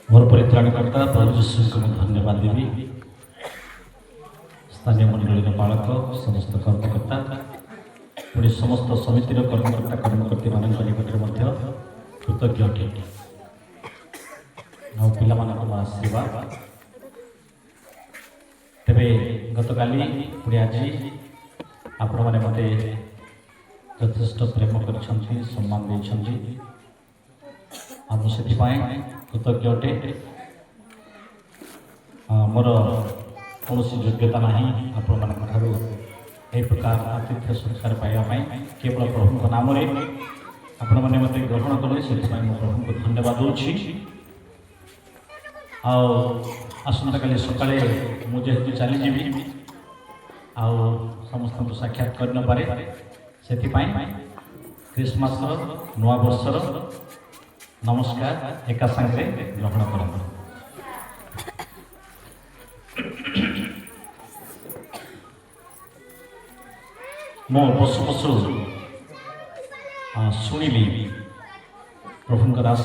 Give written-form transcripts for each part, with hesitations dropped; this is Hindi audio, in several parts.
मोर परित्राणकर्ता प्रभु यीशु को मैं धन्यवाद देवी। स्थानीय मंडली पालक समस्त कर्मकर्ता पुणी समस्त समितिर कर्मकर्ता कर्मकर्ती मान निकट कृतज्ञ अटे आ आशीर्वाद तेरे गत काली पुणी आज आपण मैंने मत यथेष्ट प्रेम कर सम्मान देती से कृतज्ञ अटे। मोर कौन योग्यता ना आपण मान प्रकार आतिथ्य संस्कार पाइबापी केवल प्रभु नाम आपण मैंने मत ग्रहण कले से प्रभु को धन्यवाद दूची। आसंता काली सकाळे मुझे चलीजी समस्त को साक्षात कर न पारे से क्रिसमस नुआ वर्षर नमस्कार एका संगे ग्रहण कर। मो पशु पशु शुणिली प्रभु दास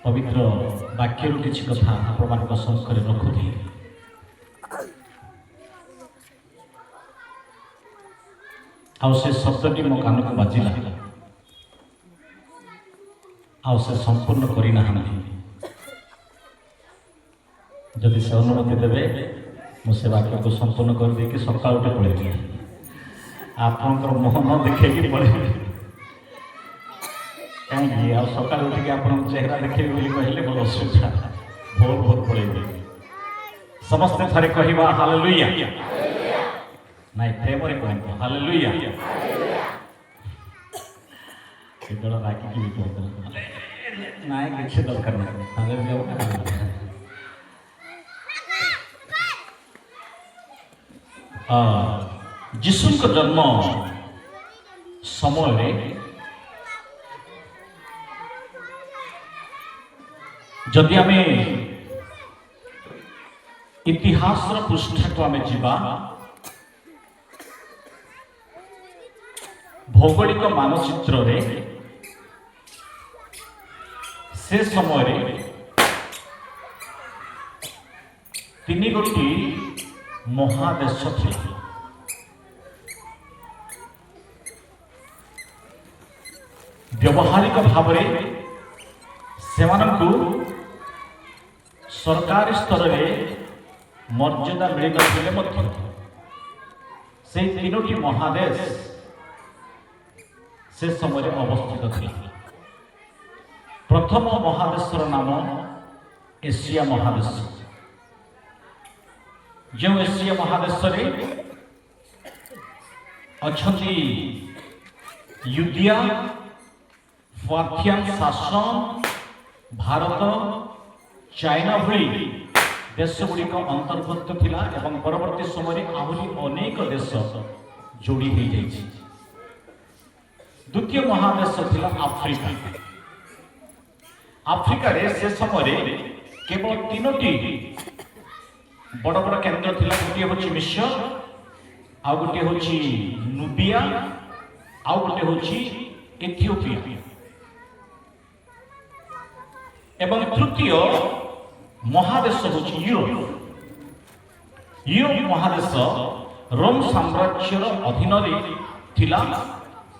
पवित्र वाक्य किसी कथा आपण सम्मुखें रखुथी। से शब्दटी मो कान को बाजिला से संपूर्ण करना जदि से अनुमति देवे मुझे वाक्य को संपूर्ण कर दे कि सकाल पड़े आपंकर मुह न देखे पड़े कहीं सकाल उठिक आप चेहरा देखे कहले मोर असुविधा भोर भोर पड़े समस्ते थे कहवा हालेलुया नाई प्रेम कहते हालेलुया केवल राखी भी कहते नाई किसी दरकार जीशु को जन्म समय जदि आम इतिहास पृष्ठ को आम जीवा भौगोलिक मानचित्र रे से समय तीन गोटी महादेश थे। व्यवहारिक भाव से सरकारी स्तर में मर्यादा मिल न से तीनोटी महादेश से समय अवस्थित थे। प्रथम महादेशर नाम एशिया महादेश। जो एशिया महादेश अच्छी यूदिया फाथियान शासन भारत चाइना भली देश गुड़िक अंतर्भुक्त थिला एवं परवर्ती समय आहरी अनेक देश जोड़ी हो जाइए। द्वितीय महादेश थिला आफ्रिका। आफ्रिका रे से समय केवल तीनोटी बड़ बड़ केन्द्र थिला। गोटे होची मिस्र, आ गोटे होची नुबिया, आ गोटे होची इथियोपिया एवं तृतीय महादेश होची यूरोप। यूरोप महादेश रोम साम्राज्यर अधीन रे थिला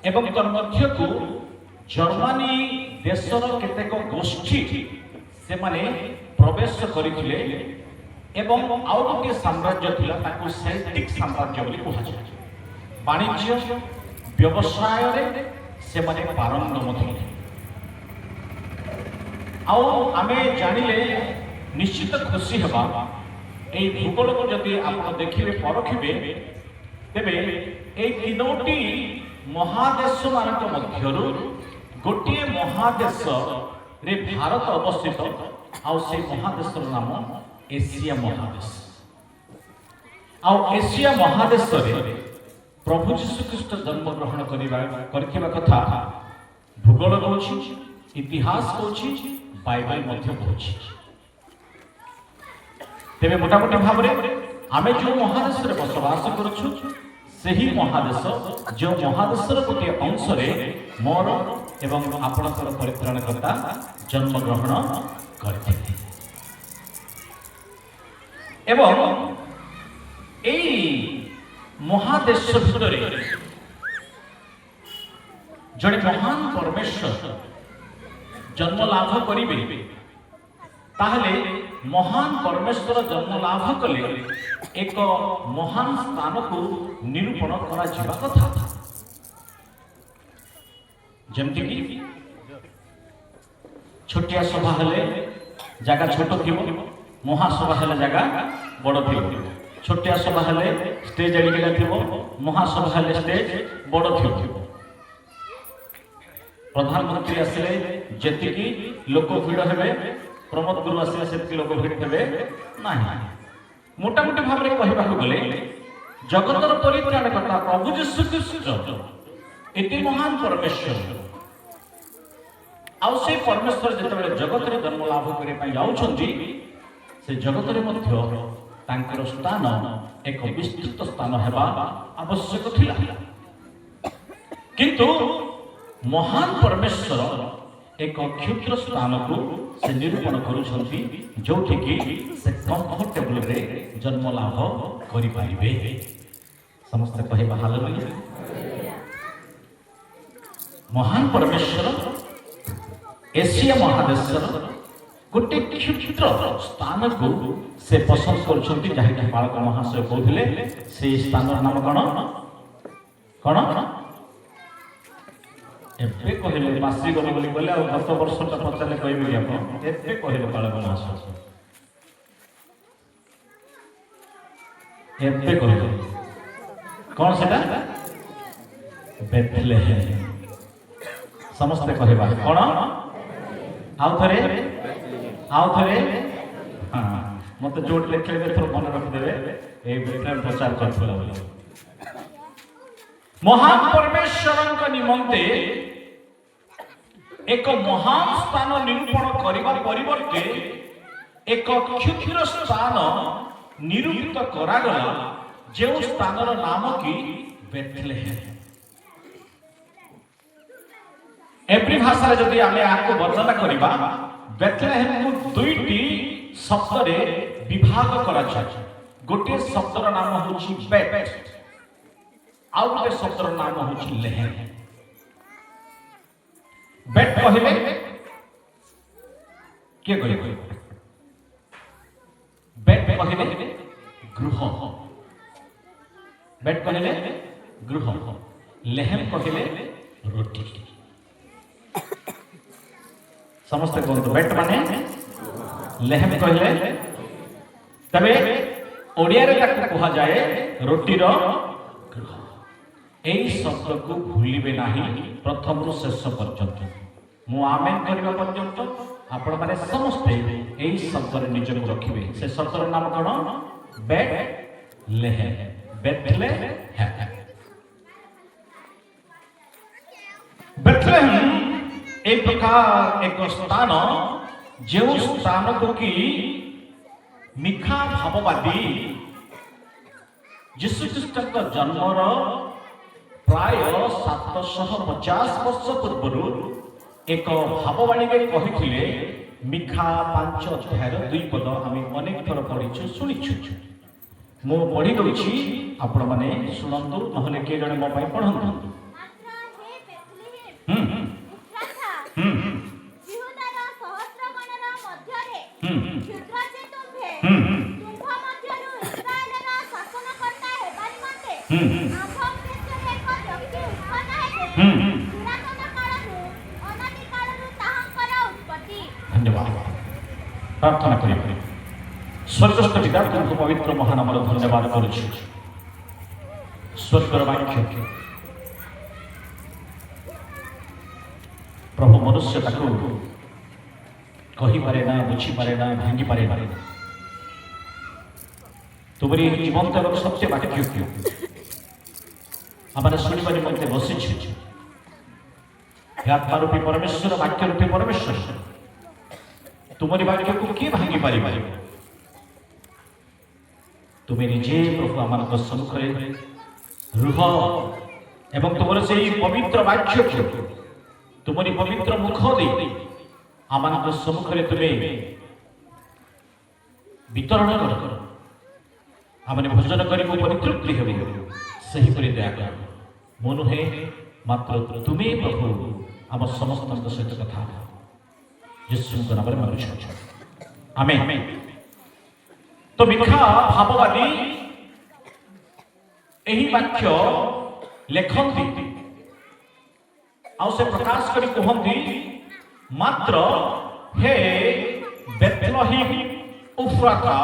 एवं तन्मध्य को जर्मनी देशर केतेक गोष्ठी से माने प्रवेश करथिले एवं आउ गोटे साम्राज्य थिला ताकू सेल्टिक साम्राज्य बोली कहा जाय। वाणिज्य व्यवसाय रे से माने पारंगम थिले। आउ आमे जानिले निश्चित खुशी हेबा ए भूगोल को जदि आप देखिबे परखिबे तेबे ए तीनोटी महादेश मानक मध्यरु गोटे महादेश रे भारत अवस्थित आउ से महादेश नाम एशिया महादेश। आउ एशिया महादेश रे प्रभु यीशु ख्रीष्ट जन्म ग्रहण करथिबा कथा भूगोल कहूछि, इतिहास कहूछि, बाइबल मध्य कहूछि। तेबे मोटामोटी भाव आमे जो महादेश रे बसवास करूछु सही महादेश जो महादेशर गोटे अंश मोर ଏବଂ ଆପଣଙ୍କର ପରିତ୍ରାଣକର୍ତ୍ତା ଜନ୍ମଗ୍ରହଣ କରିଥିଲେ। ଏବଂ এই মহাদেশ ভিতরে জনে মহান পরমেশ্বর জন্ম লাভ করিবে, তাহলে মহান পরমেশ্বর জন্ম লাভ কলে এক মহান স্থানকু নিরূপণ করা ଯିବା କଥା। যেমতি কি ছোটিয়া সভা হলে জায়গা ছোট থিব, মহাসভা হলে জায়গা বড় থিব। ছোটিয়া সভা হলে স্টেজ এড়িগলা থিব, মহাসভা হলে স্টেজ বড় থিব। প্রধানমন্ত্রী আসলে যেতিকি লোক ভিড় হবে, প্রমোদ গুরু আসলে সেতিকি লোক ভিড় হবে না। মোটামুটি ভাবে কহিବାକୁ গলে জগতর পরিত্রাণকর্তা প্রভু যীশু খ্রিস্ট এটি মহান পরমেশ্বর। ଆଉ ସେ ପରମେଶ୍ୱର ଯେତେବେଳେ ଜଗତରେ ଜନ୍ମ ଲାଭ କରିବା ପାଇଁ ଯାଉଛନ୍ତି, ସେ ଜଗତରେ ମଧ୍ୟ ତାଙ୍କର ସ୍ଥାନ ଏକ ବିସ୍ତୃତ ସ୍ଥାନ ହେବା ଆବଶ୍ୟକ ଥିଲା। କିନ୍ତୁ ମହାନ ପରମେଶ୍ୱର ଏକ କ୍ଷୁଦ୍ର ସ୍ଥାନକୁ ସେ ନିରୂପଣ କରୁଛନ୍ତି, ଯୋଉଠିକି ସେ କମ୍ଫର୍ଟେବଲରେ ଜନ୍ମ ଲାଭ କରିପାରିବେ। ସମସ୍ତେ କହିବା ହାଲେଲୁୟା। ମହାନ ପରମେଶ୍ୱର एशिया महादेशर गोटे क्षुद्र स्थान को से पसंद कर जहाँकि बालक महाशय कहते से स्थान नाम कौन कौन एबे कहले मासी गल बोली बोले आ 10 वर्ष पचारे कहबे आप एबे कहले बालक महाशय एबे कहले कौन सेटा बेथलेहेम। समस्ते कहबा कौन आउ थे हाँ मत जोट लिखे थोड़ा मन रखिदे ये प्रचार कर महान परमेश्वर निमंते एक महान स्थान निरूपण करने परिवर्ते एक क्षुद्र स्थान निरूपित करागला जो स्थान नाम कि बेथलेहेम। एप्री भाषा जदि आमे आपको वर्णना करिबा बेथलेहेम को दुईटी शब्द रे विभाग करा जाय। गोटे शब्दर नाम होछि बेथ, आ गोटे शब्दर नाम होछि लेहेम। बेथ कहिले के कहिबे? बेथ कहिले गृह, बेथ कहिले गृह, लेहेम कहिले रोटी। समस्ते कहते बेट माने लेहेम कहले तबे ओडिया रे ताको कहा जाए रोटीर गृह। एई शब्द को भूलिबे नाही प्रथम रु शेष पर्यंत। मु आमेन करबा पर्यंत आपण माने समस्ते एई शब्द रे निज को रखिबे। से शब्दर नाम कोन? बेट लेहेम, बेथलेहेम। बेथलेहेम एक प्रकार एक स्थान जो स्थान को कि मिखा भाववादी जीशुख्रीष्ट जन्मर प्राय 750 वर्ष पूर्व एक भाववाणी कही मिखा 5 अध्याय 2 पद आम अनेक थर पढ़ीचु शुणीचु। मु पढ़ी दूसरी आपण मैंने शुणु ना किए जड़े मो पढ़ु। धन्यवाद प्रार्थना करी स्वर्गस्थ पिता तुमको पवित्र महानाम धन्यवाद करुछु। स्वर्गर वाक्य प्रभु मनुष्य ताको कही पारे ना, बुझी पारे ना, भांगी पारे ना। तुम्हारी जीवंत और सत्य वाक्य हमारे शुणवा निमंते बसी आत्मा रूपी परमेश्वर, वाक्य रूपी परमेश्वर तुम्हारी वाक्य को किए भांगी पारि? तुम्हें निजे प्रभु आम सम्मुखें रुह एवं तुम से पवित्र वाक्य तुमरी पवित्र मुख दे आमान सम्मुखें तुम्हें वितरण कर आमने भोजन कर परितृप्ति हेबु सही परि दया कर मो नुहे मात्र तुम्हें प्रभु आम समस्त सहित कथा यीशु नाम रे मांगुछु आमेन। तो मिखा भाववादी एही वाक्य लेखन्ति आउ से प्रकाश करी कहन्ति मात्र हे बेथलहेम उफ्राता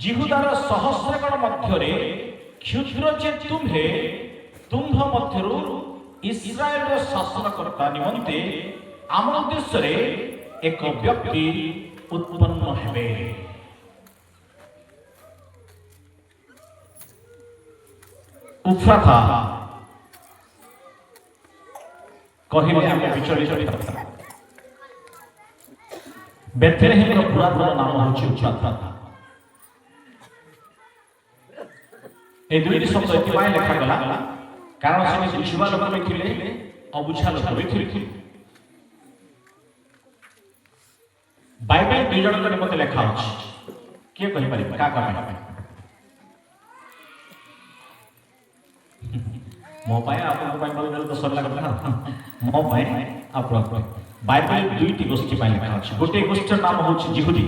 जिहुदार सहस्रगण मध्यरे क्षुद्र जे तुम्हे तुम्भ मध्यरु इस्राएल शासनकर्ता निमंते आम उद्देश्य रे एक व्यक्ति उत्पन्न हेबे। उफ्राता कहिले आम विचलित बेथलेहेम पुरातन नाम होछि उफ्राता। ए दुईटी शब्द एथिपाई लेखा गला कारण से बुझिबा लोक भी थिले अबुझा लोक भी थिले। बाइबल दुई जन के मते लेखा अछि के कहि पारि का का मो पाए आपन बाइबल तो सरला कथा मो पाए आपन बाइबल दुईटी गोष्ठी पाइ लेखा अछि गोटे गोष्ठीर नाम होछि जिहुदी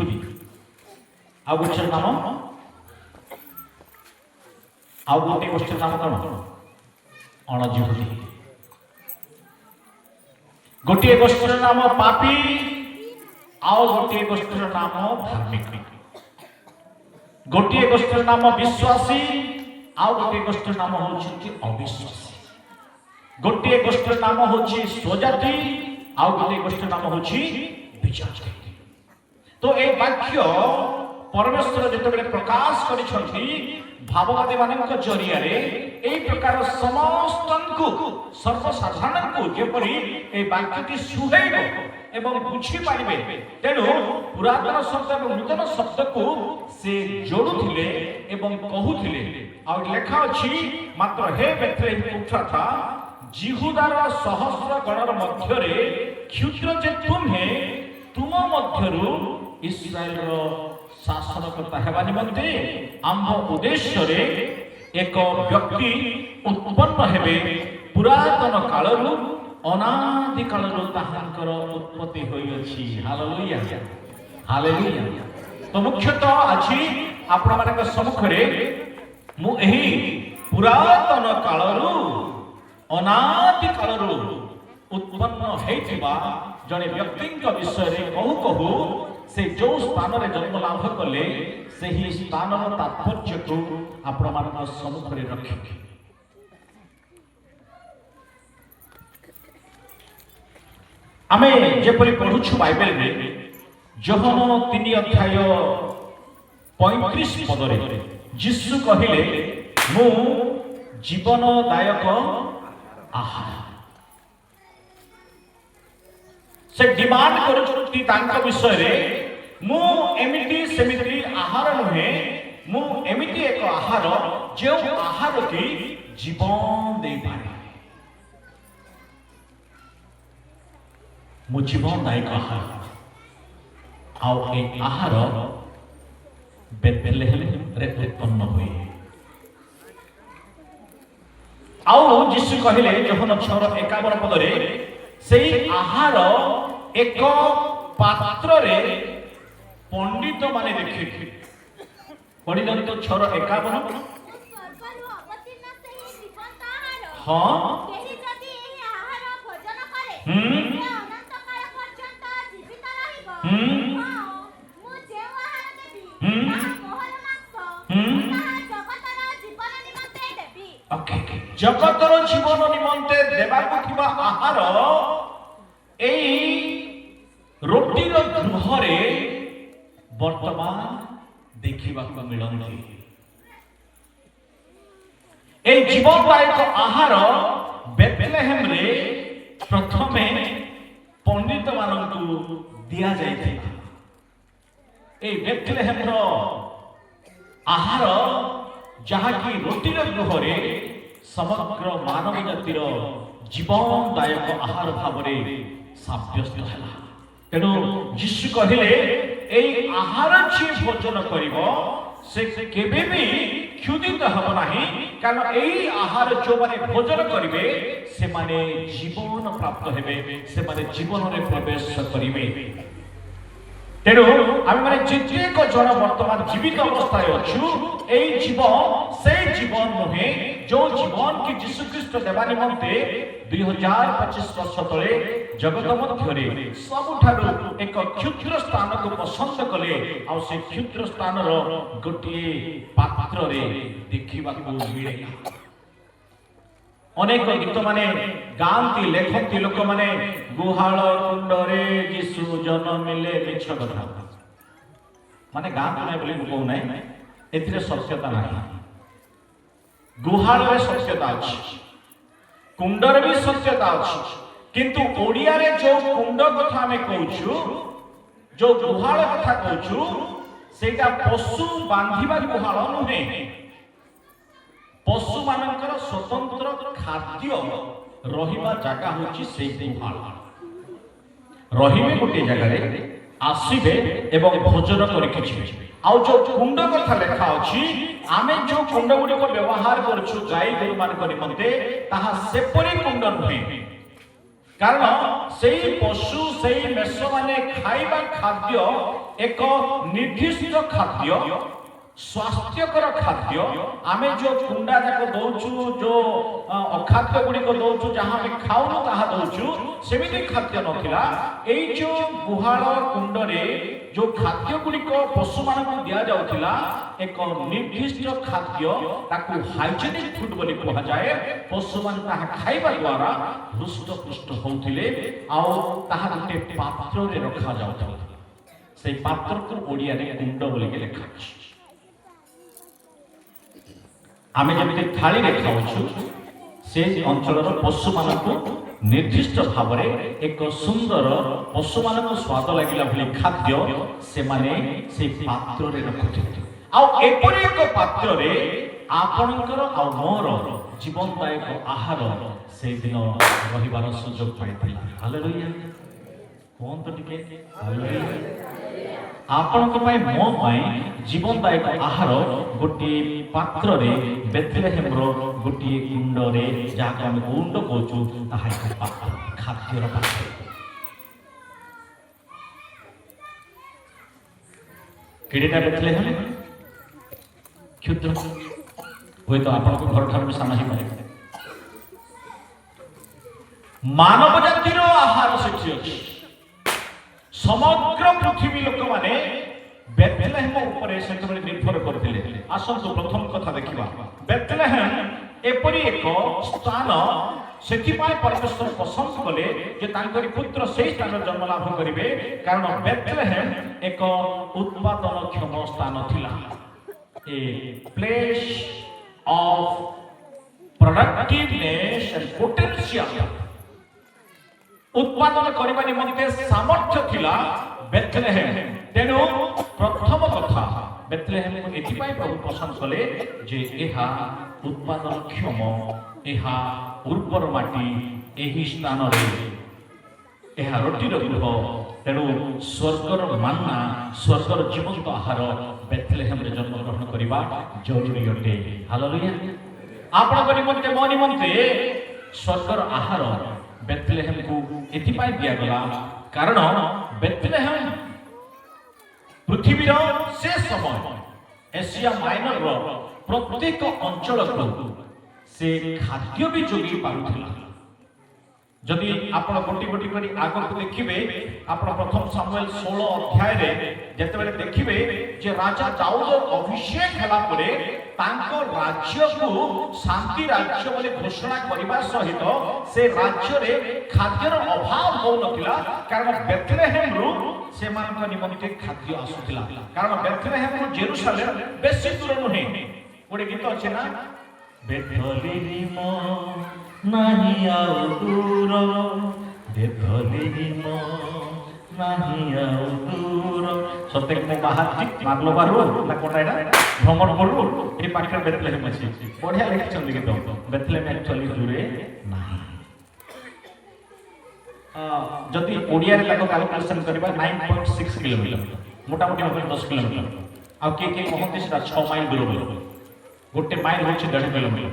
आ गोष्ठीर नाम आउ गोटे गोष्ठीर नाम कौन अणजिहुदी गोटे गोष्ठीर नाम पापी आउ गोटे गोष्ठीर नाम धार्मिक गोटे गोष्ठीर नाम विश्वासी आउ गोटे गोष्ठीर नाम होछि अविश्वासी गोटे गोष्ठीर नाम होछि स्वजाति आउ गोटे गोष्ठीर नाम होछि विजाति। तो ए वाक्य परमेश्वर जेतबेले प्रकाश करिसथि भाववादी मानक जरिया रे एई प्रकार समस्तनकु सर्वसाधारण को जेपरि ए वाक्यटी सुहेइबो एवं बुझी पारिबे तेनु पुरातन शब्द एवं नूतन शब्द को से जोड़ुथिले एवं कहुथिले आ लेखा अछि मात्र हे बेथलेहेम उफ्राता जिहुदार सहस्र गणर मध्यरे क्षुद्र जे तुम्हे तुम मध्यरु इस्राएल शासनकर्ता हेबा निमंते आम उद्देश्य रे एक व्यक्ति उत्पन्न हेबे पुरातन कालरु अनादि कालरु ताहांकर उत्पत्ति होई अछि। Hallelujah hallelujah. तो मुख्यतः अछि आपन मानक सम्मुखरे मु एही पुरातन कालरु अनादि कालरु उत्पन्न हेतिबा जने व्यक्तिक विषय रे कहू से जो स्थान रे जन्म लाभ कले से ही स्थान तात्पर्य को आपण मानक सम्मुख रे रखि आमे जेपरि पढुछु बाइबल रे योहन 3 अध्याय 35 पद रे यीशु कहिले मु जीवनदायक आहार से डिमांड करूछुती तांका विषय रे मु एमिति सेमिति आहार नुहे मु एमिति एक आहार जो आहार की जीवन दे पारे मु जीवन दायक आहार आउ ए आहार बेथलेहेम रे उत्पन्न हुए आउ यीशु कहिले योहन 6:51 पद रे सेई आहार एक पात्र रे पंडित माने देखि पढ़िलन तो 6:51 हां केहि जदि एही आहार भोजन करे से अनंत काल पर्यंत जीवित रहिबो मु जे आहार देबी मोहर मांस जगतर जीवन निमंते देबी। ओके जगतर जीवन निमंते देबाकु थिबा आहार एई रोटीर गृहरे वर्तमान देखा मिलती ए जीवनदायक आहार बेथलेहेम रे प्रथमे पंडित मानकु दिया जाय ए बेथलेहेम रो आहार जहा कि रोटीर गृहरे समग्र मानव जातिर ଜୀବନଦାୟକ ଆହାର ଭାବରେ ସାବ୍ୟସ୍ତ ହେଲା। ତେଣୁ ଯୀଶୁ କହିଲେ ଏଇ ଆହାର ଯିଏ ଭୋଜନ କରିବ ସେ କେବେ ବି କ୍ଷୁଧିତ ହେବ ନାହିଁ, କାରଣ ଏଇ ଆହାର ଯେଉଁମାନେ ଭୋଜନ କରିବେ ସେମାନେ ଜୀବନ ପ୍ରାପ୍ତ ହେବେ, ସେମାନେ ଜୀବନରେ ପ୍ରବେଶ କରିବେ। ତେଣୁ ଆମେମାନେ ଯେତେକ ଜଣ ବର୍ତ୍ତମାନ ଜୀବିତ ଅବସ୍ଥାରେ ଅଛୁ, ଏଇ ଜୀବନ ସେଇ ଜୀବନ ନୁହେଁ ଯୋଉ ଜୀବନ କି ଯୀଶୁଖ୍ରୀଷ୍ଟ ଦେବା ନିମନ୍ତେ 2025 ବର୍ଷ ତଳେ ଜଗତ ମଧ୍ୟରେ ସବୁଠାରୁ ଏକ କ୍ଷୁଦ୍ର ସ୍ଥାନକୁ ପସନ୍ଦ କଲେ, ଆଉ ସେ କ୍ଷୁଦ୍ର ସ୍ଥାନର ଗୋଟିଏ ପାତ୍ରରେ ଦେଖିବାକୁ ମିଳେ। ଅନେକ ଗୀତ ମାନେ ଗାଆନ୍ତି, ଲେଖନ୍ତି ଲୋକମାନେ, ଗୁହାଳ କୁଣ୍ଡରେ ଯୀଶୁ ଜନ୍ମିଲେ, ମିଛ କଥା। ମାନେ ଗାଆନ୍ତି ନାହିଁ ବୋଲି ମୁଁ କହୁନାହିଁ, ଏଥିରେ ସତ୍ୟତା ନାହିଁ। ଗୁହାଳରେ ସତ୍ୟତା ଅଛି, କୁଣ୍ଡରେ ବି ସତ୍ୟତା ଅଛି, କିନ୍ତୁ ଓଡ଼ିଆରେ ଯୋଉ କୁଣ୍ଡ କଥା ଆମେ କହୁଛୁ, ଯୋଉ ଗୁହାଳ କଥା କହୁଛୁ, ସେଇଟା ପଶୁ ବାନ୍ଧିବା ଗୁହାଳ ନୁହେଁ। ପଶୁ ମାନଙ୍କର ସ୍ୱତନ୍ତ୍ର ଖାଦ୍ୟ ରହିବା ଜାଗା ହଉଛି ସେଇ ଗୁହାଳ। ରହିବେ ଗୋଟିଏ ଜାଗାରେ, ଆସିବେ ଏବଂ ଭୋଜନ କରିକି ଯିବେ। ଆଉ ଯୋଉ କୁଣ୍ଡ କଥା ଲେଖା ଅଛି, ଆମେ ଯୋଉ କୁଣ୍ଡ ଗୁଡ଼ିକ ବ୍ୟବହାର କରୁଛୁ ଗାଈ ଗୋରୁ ମାନଙ୍କ ନିମନ୍ତେ, ତାହା ସେପରି କୁଣ୍ଡ ନୁହେଁ। କାରଣ ସେଇ ପଶୁ ସେଇ ମେଷ ମାନେ ଖାଇବା ଖାଦ୍ୟ ଏକ ନିର୍ଦ୍ଦିଷ୍ଟ ଖାଦ୍ୟ, ସ୍ୱାସ୍ଥ୍ୟକର ଖାଦ୍ୟ। ଆମେ ଯୋଉ କୁଣ୍ଡା ଯାକ ଦଉଛୁ, ଯୋଉ ଅଖାଦ୍ୟ ଗୁଡ଼ିକ ଦଉଛୁ, ଯାହା ଆମେ ଖାଉନୁ ତାହା ଦଉଛୁ, ସେମିତି ଖାଦ୍ୟ ନଥିଲା। ଏଇ ଯୋଉ ଗୁହାଳ କୁଣ୍ଡରେ ଯୋଉ ଖାଦ୍ୟ ଗୁଡ଼ିକ ପଶୁମାନଙ୍କୁ ଦିଆଯାଉଥିଲା, ଏକ ନିର୍ଦ୍ଦିଷ୍ଟ ଖାଦ୍ୟ, ତାକୁ ହାଇଜେନିକ୍ ଫୁଡ୍ ବୋଲି କୁହାଯାଏ। ପଶୁମାନେ ତାହା ଖାଇବା ଦ୍ୱାରା ହୃଷ୍ଟପୃଷ୍ଟ ହେଉଥିଲେ, ଆଉ ତାହା ଗୋଟେ ପାତ୍ରରେ ରଖାଯାଉଥିଲା। ସେଇ ପାତ୍ରକୁ ଓଡ଼ିଆରେ କୁଣ୍ଡ ବୋଲିକି ଲେଖାଉଛି। ଆମେ ଯେମିତି ଥାଳିରେ ଖାଉଛୁ, ସେ ଅଞ୍ଚଳର ପଶୁମାନଙ୍କୁ ନିର୍ଦ୍ଦିଷ୍ଟ ଭାବରେ ଏକ ସୁନ୍ଦର, ପଶୁମାନଙ୍କୁ ସ୍ୱାଦ ଲାଗିଲା ଭଳି ଖାଦ୍ୟ ସେମାନେ ସେଇ ପାତ୍ରରେ ରଖୁଥିଲେ। ଆଉ ଏପରି ଏକ ପାତ୍ରରେ ଆପଣଙ୍କର ଆଉ ମୋର ଜୀବନଦାୟକ ଆହାର ସେଇଦିନ ରହିବାର ସୁଯୋଗ ପାଇଥିଲା। ହାଲେଲୁୟା, କୁହନ୍ତୁ ଟିକେ ହାଲେଲୁୟା। ଆପଣଙ୍କ ପାଇଁ, ମୋ ପାଇଁ ଜୀବନଦାୟକ ଆହାର ଗୋଟିଏ ପାତ୍ରରେ, ବେଥଲେହେମର ଗୋଟିଏ କୁଣ୍ଡରେ, ଯାହାକୁ ଆମେ କୁଣ୍ଡ କହୁଛୁ, ତାହା ଏକ ପାତ୍ର, ଖାଦ୍ୟର ପାତ୍ର। କେଡ଼ିଟା ବେଥଲେହେମ? କ୍ଷୁଦ୍ର, ହୁଏତ ଆପଣଙ୍କ ଘରଠାରୁ ବି ସାନ ହେଇପାରେ। ମାନବ ଜାତିର ଆହାର ସେଠି ଅଛି। ସମଗ୍ର ପୃଥିବୀ ଲୋକମାନେ ବେଥଲେହେମ ଉପରେ ସେତେବେଳେ ନିର୍ଭର କରିଥିଲେ। ଆସନ୍ତୁ ପ୍ରଥମ କଥା ଦେଖିବା। ବେଥଲେହେମ ଏପରି ଏକ ସ୍ଥାନ, ସେଥିପାଇଁ ପରମେଶ୍ୱର ପସନ୍ଦ କଲେ ଯେ ତାଙ୍କରି ପୁତ୍ର ସେହି ସ୍ଥାନରେ ଜନ୍ମ ଲାଭ କରିବେ, କାରଣ ବେଥଲେହେମ ଏକ ଉତ୍ପାଦନକ୍ଷମ ସ୍ଥାନ ଥିଲା। ଏ ପ୍ଲେସ୍ ଅଫ୍ ପ୍ରଡକ୍ଟିଭନେସ୍ ଆଣ୍ଡ ପୋଟେନ୍ସିଆଲ, ଉତ୍ପାଦନ କରିବା ନିମନ୍ତେ ସାମର୍ଥ୍ୟ ଥିଲା ବେଥଲେହେମ। ତେଣୁ ପ୍ରଥମ କଥା, ବେଥଲେହେମକୁ ଏଥିପାଇଁ ପ୍ରଭୁ ପସନ୍ଦ କଲେ ଯେ ଏହା ଉତ୍ପାଦନକ୍ଷମ, ଏହା ଉର୍ବର ମାଟି, ଏହି ସ୍ଥାନରେ ଏହା ରୁଟିର ଗୃହ। ତେଣୁ ସ୍ୱର୍ଗର ମାନ୍ନା, ସ୍ୱର୍ଗର ଜୀବନ୍ତ ଆହାର ବେଥଲେହେମରେ ଜନ୍ମଗ୍ରହଣ କରିବା ଜରୁରୀ ଅଟେ। ହାଲେଲୁୟା। ଆପଣଙ୍କ ନିମନ୍ତେ, ମୋ ନିମନ୍ତେ ସ୍ୱର୍ଗର ଆହାର ବେଥଲେହେମକୁ ଏଥିପାଇଁ ଦିଆଗଲା, କାରଣ ବେଥଲେହେମ ପୃଥିବୀର ସେ ସମୟ ଏସିଆ ମାଇନରର ପ୍ରତ୍ୟେକ ଅଞ୍ଚଳକୁ ସେ ଖାଦ୍ୟ ବି ଯୋଗାଇ ପାରୁଥିଲା। ଯଦି ଆପଣ ଗୋଟି ଗୋଟି କରି ଆଗକୁ ଦେଖିବେ, ଆପଣ ପ୍ରଥମ ସାମୁଏଲ 16 ଅଧ୍ୟାୟରେ ଯେତେବେଳେ ଦେଖିବେ ଯେ ରାଜା ଦାଉଦ ଅଭିଷେକ ହେଲା ପରେ ତାଙ୍କ ରାଜ୍ୟକୁ ଶାନ୍ତି ରାଜ୍ୟ ବୋଲି ଘୋଷଣା କରିବା ସହିତ ସେ ରାଜ୍ୟରେ ଖାଦ୍ୟର ଅଭାବ ହେଉନଥିଲା, କାରଣ ବେଥଲେହେମରୁ ସେମାନଙ୍କ ନିମନ୍ତେ ଖାଦ୍ୟ ଆସୁଥିଲା। କାରଣ ବେଥଲେହେମରୁ ଜେରୁସାଲେମ ବେଶୀ ଦୂର ନୁହେଁ। ଗୋଟେ ଗୀତ ଅଛି ନା, ବେଥଲେହେମ ନାହିଁ ଆଉ ଦୂର, ବେଥଲେହେମ ନାହିଁ ଆଉ ଦୂର। ସତେକି ମୁଁ ବାହାରିଛି ମାର୍ଲୋବାରୁ ନା କୋଟା ଏଇଟା ଭ୍ରମଣ କରୁ, ଏଇ ପାଖରେ ବେଥଲେହେମ ଅଛି। ବଢିଆ ଲେଖିଛନ୍ତି ଗୀତ। ବେଥଲେହେମ ଆକ୍ଚୁଆଲି ଦୂରେ ନାହିଁ। जदि ओडिया रे ताको कैलकुलेशन करबा 9.6 किलोमीटर मोटामोटी भाबे 10 किलोमीटर आ के कहते सेटा 6 माइल दूर बोल गोटे माइल होछि 1.5 किलोमीटर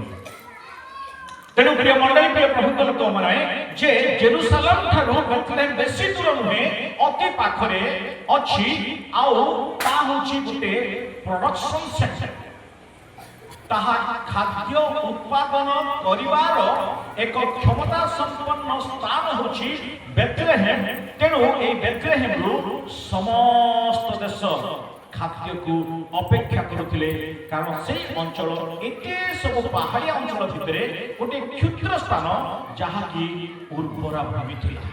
तेणु प्रिय मंडली प्रिय प्रभु लोक माने जे जेरूशलेम ठारू बेथलेहेम बेसी दूर नुहे अति पाखरे अछि आउ ता होछि गोटे प्रोडक्शन सेक्टर ताहा खाद्य उत्पादन करिवार एक क्षमता संपन्न स्थान होछि बेथलेहेम तेणु ए बेथलेहेम रु समस्त देश खाद्य को अपेक्षा करुथिले कारण से अंचल एते सब पहाड़ी अंचल भितरे गोटे क्षुद्र स्थान जहा कि उर्वरा भूमि थिला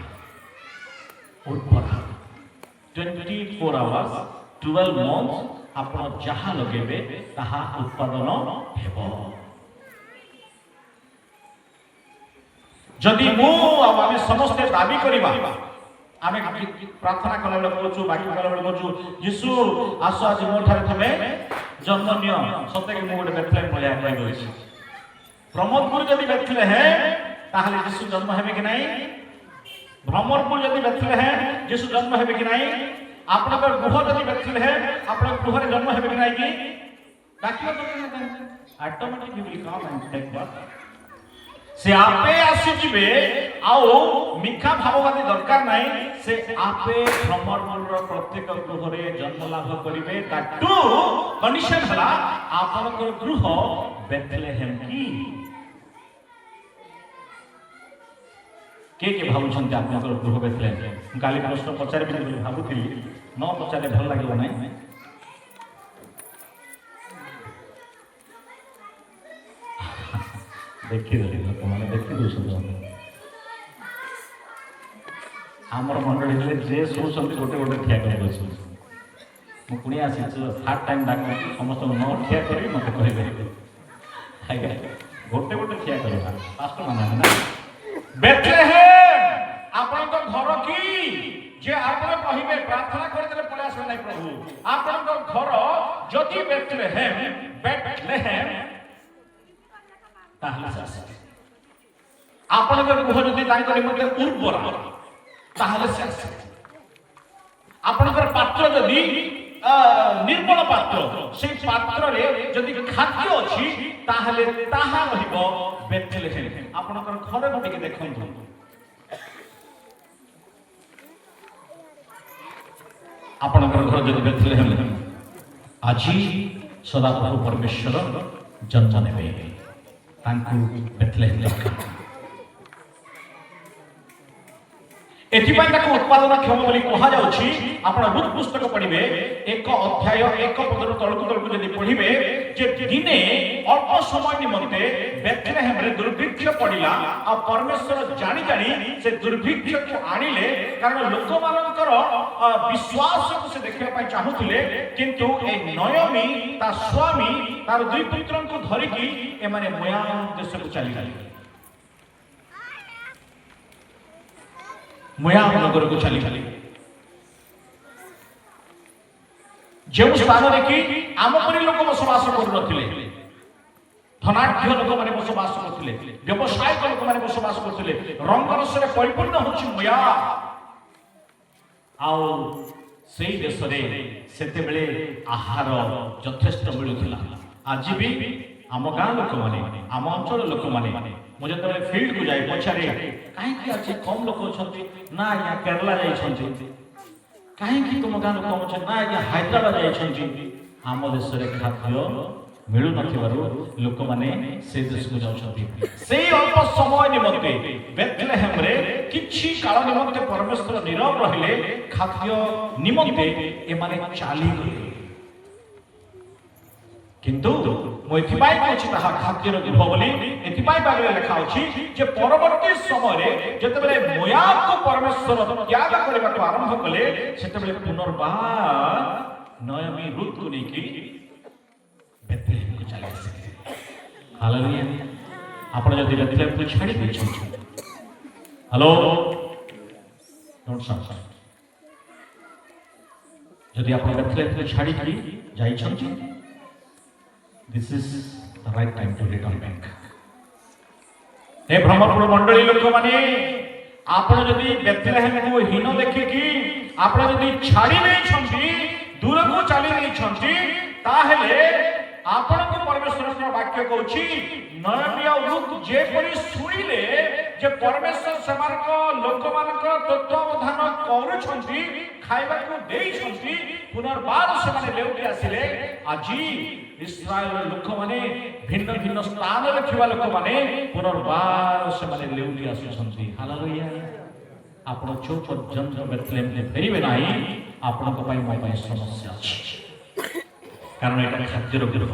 उर्वरा 24 आवर्स 12 मंथ्स आपण जहा लगेबे ताहा उत्पादन हेबो जदि मु आमे समस्त दाबी करिबा आमे प्रार्थना कला बेले कहूँ बाकी कला बेले कहूँ यीशु आस आज मो ठारे तमे जन्म नियो सते कि मु गोटे बेथलेहेम भलिया कहि होइछि प्रमोदपुर जदि बेथलेहेम ताहले यीशु जन्म हेबे कि नाही भ्रमरपुर जदि बेथलेहेम यीशु जन्म हेबे कि नाही आपनकर गृह जदि बेथलेहेम आपन गृह जन्म हेबे कि नाही कि बाकी automatic you will come and take birth से आपे आसी जिबे आउ मिखा भाववादी दरकार नाही से आपे भ्रमरपुर प्रत्येक गृहरे जन्म लाभ करिवे ताटू कंडीशन हला आपनकर गृह बेथलेहेम की के भावुछन्ते आपनकर गृह बेथलेहेम काली प्रश्न पचारे बिना भाबुथिली न पचारे भल लागिबो नाही देखी लोक मैंने देखी दूसरे आमर मंडली जे शोषण गोटे गोटे ठिया कर पुणी आसी हार्ड टाइम डाक समस्त न ठिया कर मत कहे गोटे गोटे ठिया कर पास्ट माने ना बेथलेहेम आपन तो घर की जे आपन कहिबे प्रार्थना करते पळे आसे नै प्रभु आपन तो घर जदि बेथलेहेम आपण गृह जदि निमंते उर्वरा ताहले से आपनकर पात्र जदि निर्मल पात्र से पात्र रे जदि खाद्य अछि ताहले ताहा रहिबो बेथलेहेम आपनकर घर गोटे देखंतु आपनकर घर जदि बेथलेहेम आजी सदा प्रभु परमेश्वर जन्म नेबे तांकु बेथलेहेम दरकार एथिपाई ताको उत्पादन क्षम बोली कहा जाउछि आपण रुत पुस्तक पढिबे एक अध्याय एक पदर तळकु तळकु जदि पढिबे जे दिने अल्प समय निमंते बेथलेहेम रे दुर्भिक्ष पडिला आ परमेश्वर जानि जानि से दुर्भिक्ष को आनिले कारण लोक मानकर विश्वास को से देखिबा पई चाहुथिले किंतु ए नयमी ता स्वामी तार दुई पुत्रन को धरि की ए माने मोया देश को चली गले मोया नगर को चली गले जो स्थान रे कि आम परि लोक बसवास करुनथिले धनाढ्य लोक माने बसवास करथिले व्यवसायिक लोक माने बसवास करथिले रंगरसरे परिपूर्ण होछि मोया आउ सेई देश रे सेते बेले आहार यथेष्ट मिलुथिला आज भी आम गाँ लोक माने आम अंचल लोक माने मुझे तो फील्ड को जाए पछारे कहीं आज कम लोक अछंती ना या केरला जाइछंती कहीं तुम गाँ लोक अछंती ना या हैदराबाद जाइछंती आम देश रे खाद्य मिलु नथिबारु लोक माने से देश को जाउछंती से अल्प समय निमंते बेथलेहेम रे किछि काल निमंते परमेश्वर नीरव रहिले खाद्य निमंते ए माने चाली गले किंतु मो एथिपाई कहछि ताहा खाद्यर गृह बोली एथिपाई बागले लेखा अछि जे परवर्ती समय रे जते बेले मोयाब को परमेश्वर त्याग करबा को आरंभ कले सेते बेले पुनर्बार नयमी रुत को नेकी बेथलेहेम को चले आसे हालेलुया आपण जदि बेथलेहेम को छाडी दै छी हेलो डोंट साउंड जदि आपण बेथलेहेम को छाडी दै जाई छी this is the right time to return back हे भ्रमरपुर मंडली लोक माने ଆପଣ ଯଦି ବେଥଲେହେମକୁ ହୀନ ଦେଖିକି ଆପଣ ଯଦି ଛାଡ଼ି ଦେଇଛନ୍ତି, ଦୂରକୁ ଚାଲି ଯାଇଛନ୍ତି, ତାହେଲେ ଆପଣଙ୍କୁ ପରମେଶ୍ୱରଙ୍କ ବାକ୍ୟ କହୁଛି ନହମିୟା ଓ ରୁତ୍ ଯେପରି ଶୁଣିଲେ ଯେ ପରମେଶ୍ୱର ସେମାନଙ୍କ ଲୋକମାନଙ୍କ ତତ୍ତ୍ୱାବଧାନ କରୁଛନ୍ତି, ଖାଇବାକୁ ଦେଇଛନ୍ତି, ପୁନର୍ବାର ସେମାନେ ଲେଉଟି ଆସିଲେ। ଆଜି ଇସ୍ରାଏଲର ଲୋକମାନେ ଭିନ୍ନ ଭିନ୍ନ ସ୍ଥାନରେ ଥିବା ଲୋକମାନେ ପୁନର୍ବାର ସେମାନେ ଲେଉଟି ଆସୁଛନ୍ତି। ହାଲେଲୁୟା। ଆପଣ ଯୋଉ ପର୍ଯ୍ୟନ୍ତ ବେଥଲେହେମକୁ ଫେରିବେ ନାହିଁ, ଆପଣଙ୍କ ପାଇଁ ମୋ ପାଇଁ ସମସ୍ୟା ଅଛି। କାରଣ ଏଇଟା ଖାଦ୍ୟର ଗୃହ,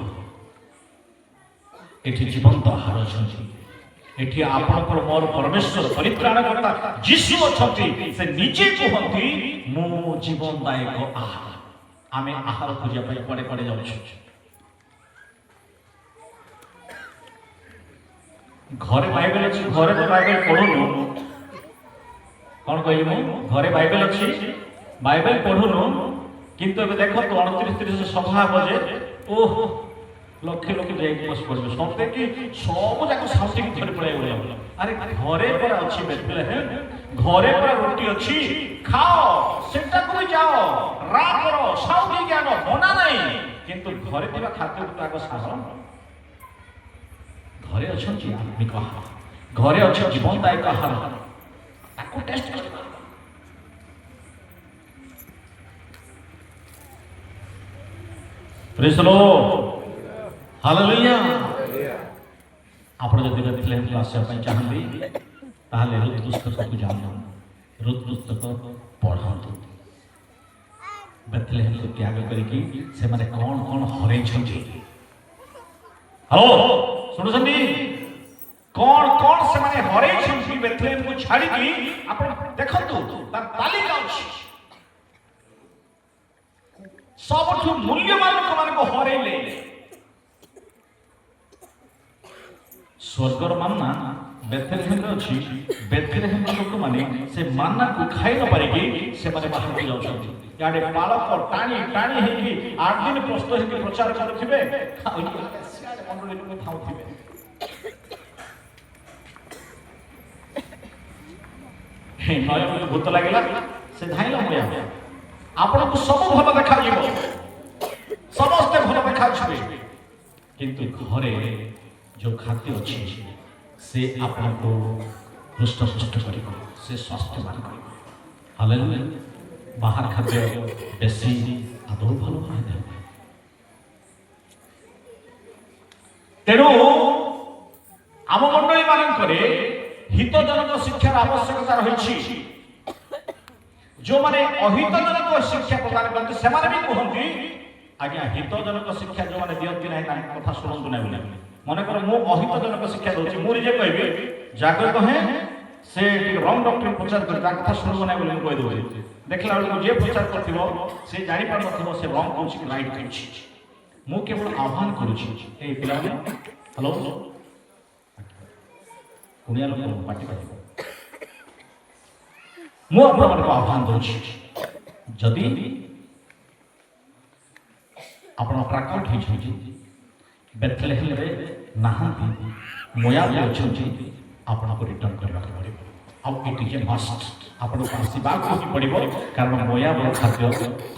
ଏଠି ଜୀବନ୍ତ ଆହାର ଅଛନ୍ତି, ଏଠି ଆପଣଙ୍କର ମୋର ପରମେଶ୍ୱର ପରିତ୍ରାଣକର୍ତ୍ତା ଯୀଶୁ ଅଛନ୍ତି। ସେ ନିଜେ କୁହନ୍ତି ମୁଁ ଜୀବନଦାୟକ ଆହାର। ଆମେ ଆହାର ଖୋଜିବା ପାଇଁ କୁଆଡ଼େ କୁଆଡ଼େ ଯାଉଛୁ? ଘରେ ବାଇବେଲ ଅଛି, ଘରେ ତ ବାଇବେଲ ପଢୁନୁ। କଣ କହିଲି ମୁଁ? ଘରେ ବାଇବେଲ ଅଛି, ବାଇବେଲ ପଢୁନୁ, କିନ୍ତୁ ଏବେ ଦେଖନ୍ତୁ 29-30 ସଭା ହବ ଯେ ଓହୋ ଲକ୍ଷେ ଲକ୍ଷେ ଯାଇକି ବସି ପଡ଼ିବେ, ସମସ୍ତେ କି ସବୁ ଯାକ ସାଉଟିକି ଧରି ପଳେଇବ। ଆରେ ଘରେ ପରା ଅଛି ବେଥଲେହେମ, ଘରେ ପରା ରୁଟି ଅଛି, ଖାଅ, ସେଟାକୁ ବି ଯାଅ, ରା କର, ସାଉଟିକି ଆଣ, ମନା ନାହିଁ। କିନ୍ତୁ ଘରେ ଥିବା ଖାଦ୍ୟକୁ ଆଗ ସାର। ଘରେ ଅଛନ୍ତି ଆତ୍ମିକ ଆହାର, ଘରେ ଅଛି ଜୀବନଦାୟକ ଆହାର, ତାକୁ ଟେଷ୍ଟ କରିବା। ପ୍ରେଜ୍ ଦ ଲର୍ଡ, ହାଲେଲୁୟା। ଆପଣ ଯଦି ବେଥଲେହେମକୁ ଆସିବା ପାଇଁ ଚାହାନ୍ତି, ତାହେଲେ ରୁତ୍ ପୁସ୍ତକକୁ ଯାଆନ୍ତୁ, ରୁତ୍ ପୁସ୍ତକ ପଢ଼ନ୍ତୁ। ବେଥଲେହେମକୁ ତ୍ୟାଗ କରିକି ସେମାନେ କଣ କଣ ହରେଇଛନ୍ତି। ହ୍ୟାଲୋ, ଶୁଣୁଛନ୍ତି? କଣ କଣ ସେମାନେ ହରେଇଛନ୍ତି ବେଥଲେହେମକୁ ଛାଡ଼ିକି? ଆପଣ ଦେଖନ୍ତୁ, ତାର ତାଲିକା ଅଛି। ସବୁଠୁ ମୂଲ୍ୟବାନ ଲୋକମାନଙ୍କୁ ହରେଇଲେ। ସ୍ୱର୍ଗର ମାନ୍ନା ବେଥଲେହେମରେ ଅଛି। ବେଥଲେହେମର ଲୋକମାନେ ସେ ମାନ୍ନାକୁ ଖାଇ ନ ପାରିକି ସେମାନେ ବାହାରକୁ ଯାଉଛନ୍ତି। ଇଆଡ଼େ ବାଳକ ଟାଣି ଟାଣି ହେଇକି 8 ଦିନ ପ୍ରସ୍ତୁତ ହେଇକି ପ୍ରଚାର କରୁଥିବେ, ମଣ୍ଡଳୀ ଲୋକ ଖାଉଥିବେ। ନୟନକୁ ଭୂତ ଲାଗିଲା, ସେ ଧାଇଁଲା ଭଳିଆ। ଆପଣଙ୍କୁ ସବୁ ଭଲ ଦେଖାଯିବ, ସମସ୍ତେ ଭଲ ଦେଖାଯିବେ, କିନ୍ତୁ ଘରେ ଯୋଉ ଖାଦ୍ୟ ଅଛି ସେ ଆପଣଙ୍କୁ ହୃଷ୍ଟପୃଷ୍ଟ କରିବ, ସେ ସ୍ୱାସ୍ଥ୍ୟବାନ କରିବ। ହାଲେଲୁୟା। ବାହାର ଖାଦ୍ୟ ବେଶୀ ଆଦୌ ଭଲ ନୁହେଁ। ତେଣୁ ଆମ ମଣ୍ଡଳୀ ମାନଙ୍କରେ ହିତଜନକ ଶିକ୍ଷାର ଆବଶ୍ୟକତା ରହିଛି। ଯେଉଁମାନେ ଅହିତଜନକ ଶିକ୍ଷା ପ୍ରଦାନ କରନ୍ତି ସେମାନେ ବି କୁହନ୍ତି ଆଜ୍ଞା ହିତଜନକ ଶିକ୍ଷା ଯେଉଁମାନେ ଦିଅନ୍ତି ନାହିଁ ତାଙ୍କ କଥା ଶୁଣନ୍ତୁ ନାହିଁ ବୋଲି। ମନେକର ମୁଁ ଅହିତଜନକ ଶିକ୍ଷା ଦେଉଛି, ମୁଁ ନିଜେ କହିବି ଜାଗ୍ରତ ହେ ସେ ଟିକେ ରଙ୍ଗ ଡକ୍ଟର ପ୍ରଚାର କରି ତାଙ୍କ କଥା ଶୁଣିବ ନାହିଁ ବୋଲି ମୁଁ କହିଦେଉଛି। ଦେଖିଲା ବେଳକୁ ଯିଏ ପ୍ରଚାର କରିଥିବ ସେ ଜାଣିପାରୁନଥିବ ସେ ରଙ୍ଗ କହୁଛି କି ରାଇଟ୍ କହୁଛି। ମୁଁ କେବଳ ଆହ୍ୱାନ କରୁଛି, ଏଇ ପିଲାମାନେ ହ୍ୟାଲୋ କୁଣିଆ ଲୋକ ପାଟି କରିବ, ମୁଁ ଆପଣମାନଙ୍କୁ ଆହ୍ୱାନ ଦେଉଛି, ଯଦି ଆପଣ ଟ୍ରାକଆଉଟ୍ ହେଇଛନ୍ତି, ବେଥଲେହେମରେ ନାହାନ୍ତି, ମୋୟାବରେ ଅଛନ୍ତି, ଆପଣଙ୍କୁ ରିଟର୍ଣ୍ଣ କରିବାକୁ ପଡ଼ିବ। ଆଉ ଇଟ୍ ଇଜ୍ ଏ ମଷ୍ଟ, ଆପଣଙ୍କୁ ଆସିବାକୁ ହିଁ ପଡ଼ିବ, କାରଣ ମୋୟାବର ଖାଦ୍ୟ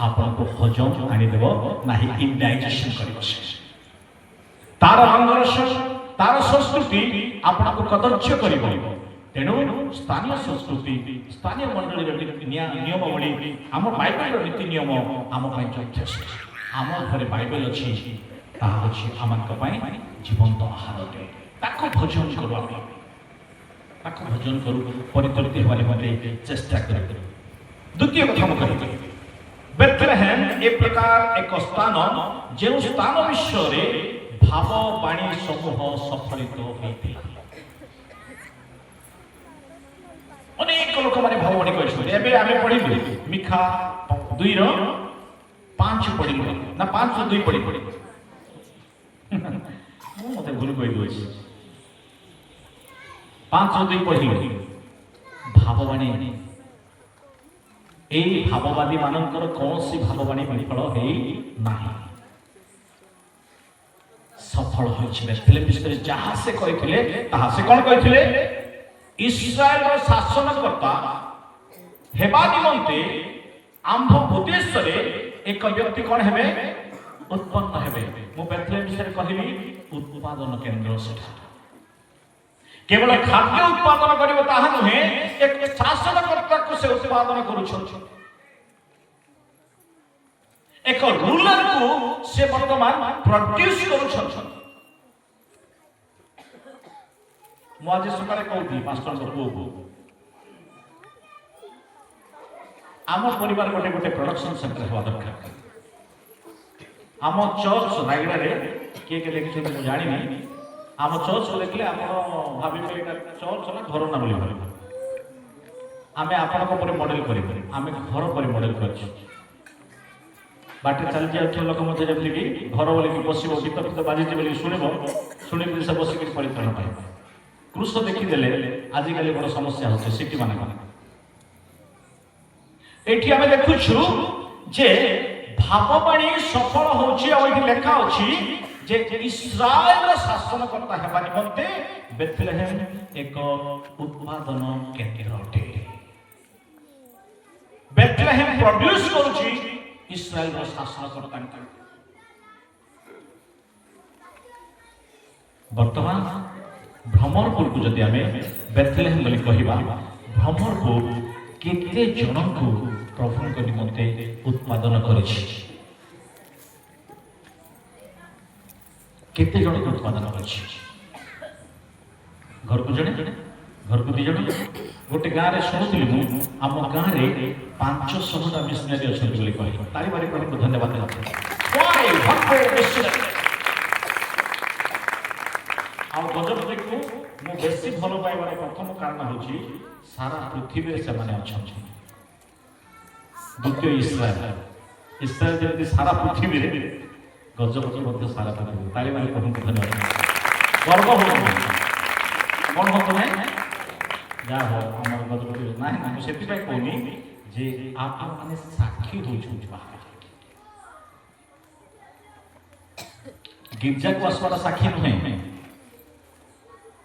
ଆପଣଙ୍କୁ ହଜମ ଆଣିଦେବ ନାହିଁ, ଇନଡାଇଜେସନ୍ କରିବ। ତାର ରଙ୍ଗରସ, ତାର ସଂସ୍କୃତି ଆପଣଙ୍କୁ କଦର୍ଯ୍ୟ କରିବ। ତେଣୁ ସ୍ଥାନୀୟ ସଂସ୍କୃତି, ସ୍ଥାନୀୟ ମଣ୍ଡଳୀର ନିୟମାବଳୀ, ଆମ ବାଇବେଲର ନୀତି ନିୟମ ଆମ ପାଇଁ ଯଥେଷ୍ଟ। ଆମ ଘରେ ବାଇବେଲ ଅଛି, ତାହା ହେଉଛି ଆମଙ୍କ ପାଇଁ ଜୀବନ୍ତ ଆହାର ଅଟେ। ତାକୁ ଭୋଜନ କରୁ, ଆମେ ତାକୁ ଭୋଜନ କରୁ, ପରିତୃପ୍ତି ହେବା ନିମନ୍ତେ ଚେଷ୍ଟା କରୁ। ଦ୍ୱିତୀୟ କଥା ମୁଁ କହିବି, ବେଥଲେହେମ ଏ ପ୍ରକାର ଏକ ସ୍ଥାନ ଯେଉଁ ସ୍ଥାନ ବିଷୟରେ ଭାବବାଣୀ ସମୂହ ସଫଳିତ ହୋଇଥିଲା। ଅନେକ ଲୋକମାନେ ଭାବବାଣୀ କହିଛନ୍ତି। ଏବେ ଆମେ ପଢିଲୁ ମିଖା 2:5 ପଢିଲୁ ନା 5:2 ପଢିଲୁ, ମୁଁ ମତେ ଭୁଲ କହିଦେଉଛି, 5:2 ପଢିଲୁ। ଭାବବାଣୀ, ଏଇ ଭାବବାଦୀ ମାନଙ୍କର କୌଣସି ଭାବବାଣୀ ବିଫଳ ହେଇ ନାହିଁ, ସଫଳ ହୋଇଛି। ବେଥଲେହେମ ବିଷୟରେ ଯାହା ସେ କହିଥିଲେ ତାହା ସେ କଣ କହିଥିଲେ? इस्राएल शासनकर्ता हेबा निमंते आंभ उद्देश्य एक व्यक्ति कौन हेबे उत्पन्न हेबे। मु बेथलेहेम विषय कहली उत्पादन केंद्र सेठा केवल खाद्य उत्पादन करिवो ताहा नुहे एक शासनकर्ता को से उत्पादन करूछन एक रूलर को से वर्तमान प्रोड्यूस करूछन। मु आज सकाळे कहूथि मास्टर को आम परिवार गोटे गोटे प्रोडक्शन सेंटर हवा दरकार। आम चर्च रायगड़ा रे किए के देखि मुझे जानी आम चर्च को देखले आप भाभी चर्च ना घर ना बोली भावी आम आपण मॉडल कर घर पर मॉडल कर बाटे चली जाऊँ लोक मत जमी कि घर बोल बस गीत फीत बाजी बोली शुणव शुणी से बसिक परित्राण पाए क्रूस देखीदे आजिकल बड़ समस्या होती सिटी मान एठी आमे देखुछु जे भाववाणी सफल होछि आ एठी लेखा अछि जे इस्राएल शासनकर्ता हेबा निमंते बेथलेहेम एक उत्पादन केंद्र अटे। बेथलेहेम प्रोड्यूस करूछि इस्राएल शासनकर्ता। वर्तमान भ्रमरपुर को जदि आमे बेथलेहेम बोली कहिबा भ्रमरपुर केते जन को प्रभु निमंते उत्पादन करेछि केते जन को उत्पादन करेछि घर को जने घर को दी जन गोटे गाँव रे शुणुली मु आम गाँव रे 500 मिशनरी अच्छा बोली कहि तारी बारे को धन्यवाद गजपति को मु बेसी भल पाइबार प्रथम कारण होछि सारा पृथ्वी से माने अछंती। द्वितीय इस्राएल इस्राएल जब सारा पृथ्वी रे गजपति मध्य सारा पृथ्वी ताली मारे प्रभु को धन्यवाद गर्व हो कौन हो तुम्हें जा हो हमर गजपति ना हम सेति पाई कोनी जे आप माने साक्षी हो छु गिरजा को असवार साक्षी नहीं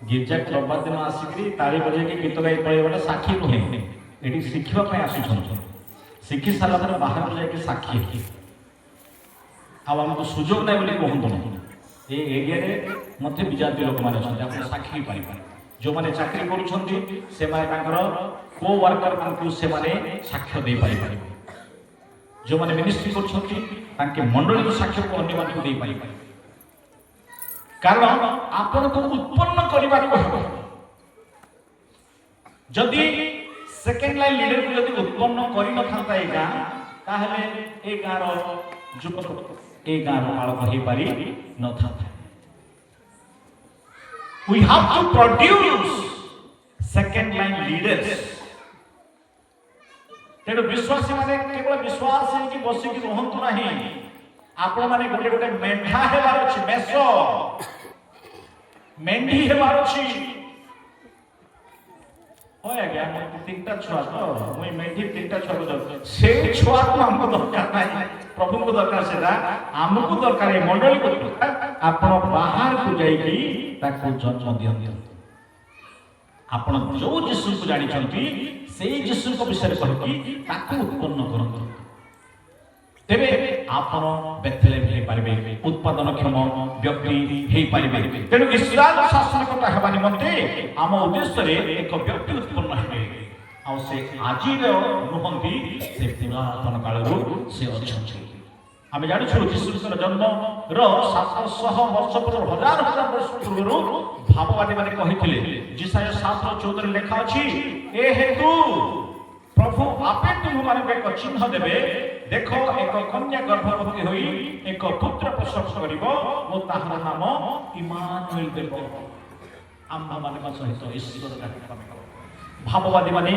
गिरजा रविवार दिन आसिक ताली बजे गीत गाई पड़े साक्षी नुहे ये शिखापी आसुन शिखी सारा पर बाहर जाके साक्षी आमको सुजोग ना बोली कहतु ना ये एरिया मत विजातीय लोक मैंने अच्छा साक्षी पाई जो मैंने चाकरी कर को वर्कर साक्ष्य दे पारे जो मैंने मिनिस्ट्री कर मंडली साक्ष्य को अन्य मानक दे पारे कारण आपण को उत्पन्न करने को जदि सेकेंड लाइन लीडर को जदि उत्पन्न कर न था ए गाँ ताहले ए गाँर युवक ए गाँर बालक हो पारि न था। We have to produce second line leaders। तेणु विश्वासी माने केवल विश्वास है बसिक रुहतु ना आपण माने गोटे गोटे मेढा हेबार अछि मेष मेंढी हेबार अछि होय आज्ञा तीनटा छुआ तो मुई मेंढी तीनटा छुआ को से छुआ को हमको दरकार नाही प्रभु को दरकार सेदा हमको दरकार है मंडली को आपण बाहर को जाईकी ताको जन्म दियंती आपण जो यीशु को जानि छंती सेही यीशु को विषय कहकी ताको उत्पन्न करंतु तेबे आपण बेथलेहेम हे पारिबे उत्पादनक्षम व्यक्ति हे पारिबे। तेणु इस्राएल शासनकर्ता हेबा निमंते आम उद्देश्य रे एक व्यक्ति उत्पन्न हेबे आ से आजि नुहंती से पुरातन कालरू से अछंती। आमे जानि छु यीशुर जन्म रो 700 वर्ष पूर्व हजार हजार वर्ष पूर्व भाववादी माने कहिथिले जिसाया 7:14 लिखा अछि ए हेतु प्रभु आपे तुम माने एक चिन्ह देबे देखो एक कन्या गर्भवती होई एक पुत्र प्रसव करिवो ओ ताहार नाम इमानुएल देबो आम्मा माने सहित ईश्वर का भाववादी माने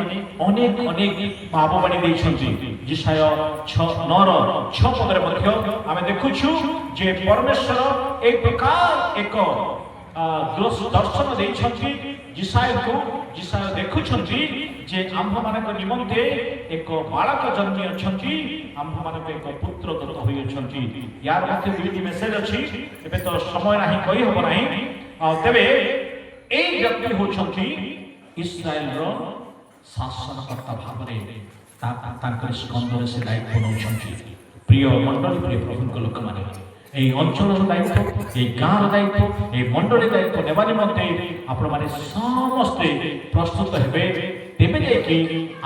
अनेक अनेक भाववाणी दैछंती जिसाया 6:9 पदरे मध्य आमे देखुछु जे परमेश्वर एक प्रकार एक दर्शन दैछंती जिसाया देखुछंती जे आम्भ मानक निमंते एक बालक जन्मी अछंती आम्भ मानक एक पुत्र दत्त होई अछंती। यार मते दुईटी मेसेज अछि एबे तो समय नाही कहि होबो नाही तबे ए व्यक्ति होछंती ଇସ୍ରାଏଲର ଶାସନକର୍ତ୍ତା ଭାବରେ ତାଙ୍କର ସ୍କନ୍ଧରେ ସେ ଦାୟିତ୍ୱ ନେଉଛନ୍ତି। ପ୍ରିୟ ମଣ୍ଡଳୀ, ପ୍ରିୟ ପ୍ରଭୁଙ୍କ ଲୋକମାନେ, এই অঞ্চলের দায়িত্ব, এই গাঁর দায়িত্ব, এই মণ্ডলীর দায়িত্ব নেওয়া নিমন্তে আপনার সমস্তে প্রস্তুত হবে। তেবে যাইকি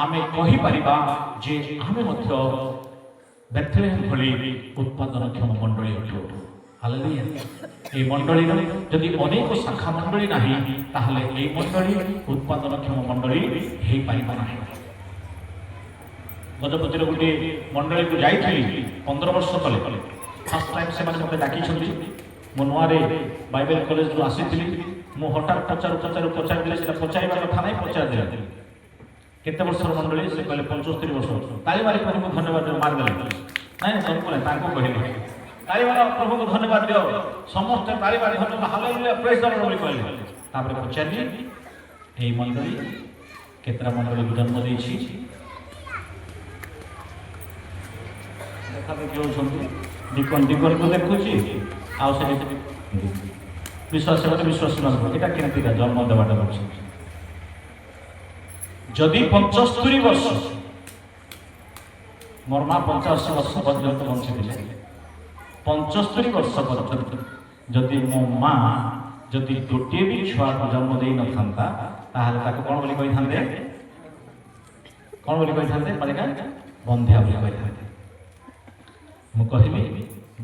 আমি কহিপারিবা যে আমি মধ্য বেথলেহেম ভଳି উৎপাদনক্ষম মণ্ডলী অটু। হালেলুয়া। এই মণ্ডলীর যদি অনেক শাখা মণ্ডলী না তাহলে এই মণ্ডলী উৎপাদনক্ষম মণ্ডলী হয়ে পারিব না। গজপতির গোটে মণ্ডলীকে যাই 15 বর্ষ তলে ফার্স্ট টাইম সে মতো ডাকিଛନ୍ତି। মো নূয়ারে বাইবেল কলেজରୁ ଆସିଥିଲି। ମୁଁ ହଠାତ୍ ପଚାରିଦେଲି, ସେଟା ପଚାରିବା କଥା ନାହିଁ, ପଚାରିଦେଲି କେତେ ବର୍ଷର ମଣ୍ଡଳୀ? ସେ କହିଲେ 75 ବର୍ଷ। ତାଳି ମାରି ପ୍ରଭୁଙ୍କୁ ଧନ୍ୟବାଦ ମାରିଦେଲେ। ନାଇଁ ତମକୁ ନାହିଁ, ତାଙ୍କୁ କହିଲେ ତାଳି ମାର, ପ୍ରଭୁଙ୍କୁ ଧନ୍ୟବାଦ ଦିଅ। ସମସ୍ତେ ତାଳି ମାରି ଧନ୍ୟବାଦ, ହାଲେଲୁୟା, ପ୍ରେଜ୍ ଦ ଲର୍ଡ ବୋଲି କହିଲେ। ତାପରେ ପଚାରିଲି ଏଇ ମଣ୍ଡଳୀ କେତେଟା ମଣ୍ଡଳୀକୁ ଜନ୍ମ ଦେଇଛି? ଦେଖାଦେଖି ହେଉଛନ୍ତି। ডিকনকে দেখুছি ଆଉ ସେଠି ବିଶ୍ୱାସ କଲେ ବିଶ୍ୱାସ ନ ଏଇଟା କେମିତିକା ଜନ୍ମ ଦେବାଟା ହେଉଛି। ଯଦି 75 ବର୍ଷ, ମୋର ମା 85 ବର୍ଷ ପର୍ଯ୍ୟନ୍ତ ବଞ୍ଚିଥିଲେ, 75 ବର୍ଷ ପର୍ଯ୍ୟନ୍ତ ଯଦି ମୋ ମା ଯଦି ଗୋଟିଏ ବି ଛୁଆକୁ ଜନ୍ମ ଦେଇନଥାନ୍ତା ତାହେଲେ ତାକୁ କ'ଣ ବୋଲି କହିଥାନ୍ତେ? କ'ଣ ବୋଲି କହିଥାନ୍ତେ? ବନ୍ଧ୍ୟା ବୋଲି କହିଥାନ୍ତେ। ମୁଁ କହିଲି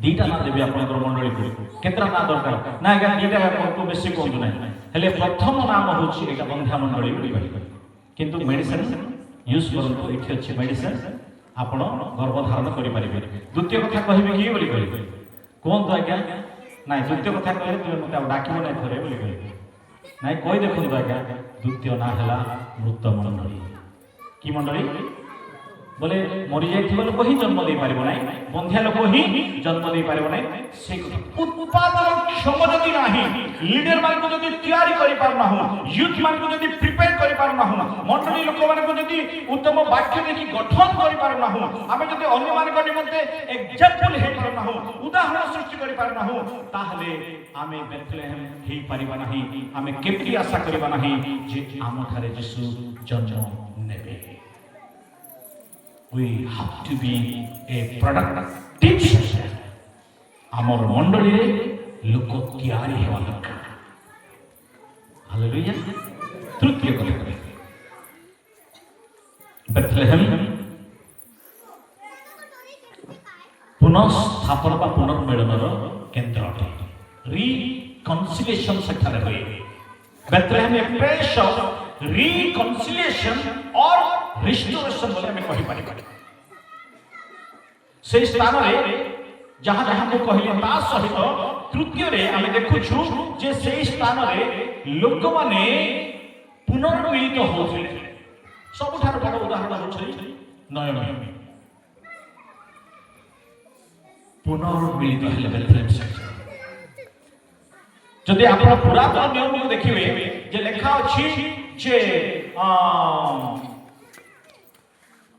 ଦୁଇଟା ନାଁ ଦେବି ଆପଣଙ୍କର ମଣ୍ଡଳୀକୁ। କେତେଟା ନାଁ ଦରକାର? ନା ଆଜ୍ଞା ଦୁଇଟା, ଆପଣଙ୍କୁ ବେଶୀ କୁହନ୍ତୁ ନାହିଁ। ହେଲେ ପ୍ରଥମ ନାମ ହେଉଛି ଏଇଟା ବନ୍ଧ୍ୟା ମଣ୍ଡଳୀ ବୋଲି କହିବେ। କିନ୍ତୁ ମେଡିସିନ ୟୁଜ୍ କରନ୍ତୁ, ଏଠି ଅଛି ମେଡିସିନ, ଆପଣ ଗର୍ଭଧାରଣ କରିପାରିବେ। ଦ୍ୱିତୀୟ କଥା କହିବି କି ବୋଲି କହିବେ? କୁହନ୍ତୁ ଆଜ୍ଞା। ନାଇଁ, ଦ୍ୱିତୀୟ କଥା କହିଲେ ତୁମେ ମୋତେ ଆଉ ଡାକିବ ନାହିଁ ଥରେ ବୋଲି କହିବେ। ନାଇଁ, କହି ଦେଖନ୍ତୁ ଆଜ୍ଞା। ଦ୍ୱିତୀୟ ନାଁ ହେଲା ମୃତ ମଣ୍ଡଳୀ। କି ମଣ୍ଡଳୀ? बोले मरी जाइथिबा लोक ही जन्म दे पारिबो नाही, बंध्या लोक ही जन्म दे पारिबो नाही। से उत्पादन क्षम जदि नाही, लीडर मान को जदि तैयारी करि पार ना हो, यूथ मान को जदि प्रिपेयर करि पार ना हो, मंडली लोक मान को जदि उत्तम वाक्य देखि गठन करि पार ना हो, आमे जदि अन्य मान को निमंते एग्जांपल हे पार ना हो, उदाहरण सृष्टि करि पार ना हो, ताहले आमे बेथलेहेम हे पारिबा नाही। आमे केति आशा करिबा नाही जे आम थारे यीशु जन्म नेबे। We have to be a productive society. आमर मंडली रे लोक तैयारी हेवा दरकार। हालेलुया। तृतीय कथा, बेथलेहेम पुनर्स्थापन बा पुनर्मिलनर केन्द्र अटे। रिकन्सिलिएशन सेठारे होए। Bethlehem a place of reconciliation और रिस्टोरेशन बोले हमें कहि पारि। से स्थान रे जहां जहां को कहली ता सहित तृतीय रे आमे देखुछु जे से स्थान रे लोक माने पुनर्मिलित होथिले। सबठार बड़ उदाहरण होछि नयन। पुनर्मिलित हेले बेथलेहेम सेक्टर। जदि आपण पुरातन नियम को देखिबे जे लेखा अछि जे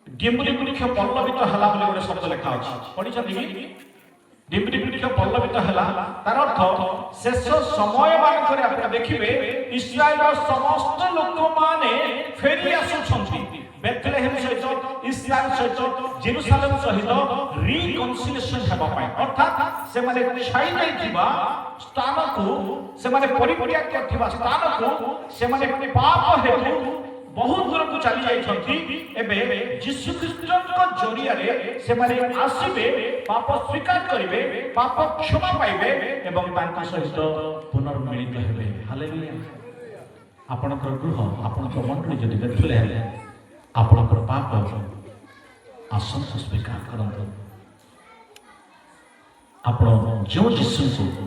डिम्बुरी वृक्ष पल्लवित हला बोले गोटे शब्द लेखा अछि। पढिछथि कि डिम्बुरी वृक्ष पल्लवित हला तार अर्थ शेष समय मानकरे आपण देखिबे इस्राएलर समस्त लोक माने फेरी आसुछंती बेथलेहेम सहित इस्राएल सहित जेरूशलेम सहित रिकन्सिलिएशन हेबा पाए। अर्थात से माने छाई जाइथिबा स्थान को से माने परित्याग करथिबा स्थान को से माने पाप हेतु बहुत दूर को चली जाइछंती। एबे यीशु ख्रीष्टଙ୍କ जरियारे से माने आसीबे, पाप स्वीकार करिवे, पाप क्षमा पाइबे एवं तांका सहित पुनर्मिलित हेबे। हालेलुया। आपणकर गृह, आपणकर मंडली जदि बेथलेहेम, आपणकर पाप आसंत स्वीकार करंतु। आपण जो यीशु को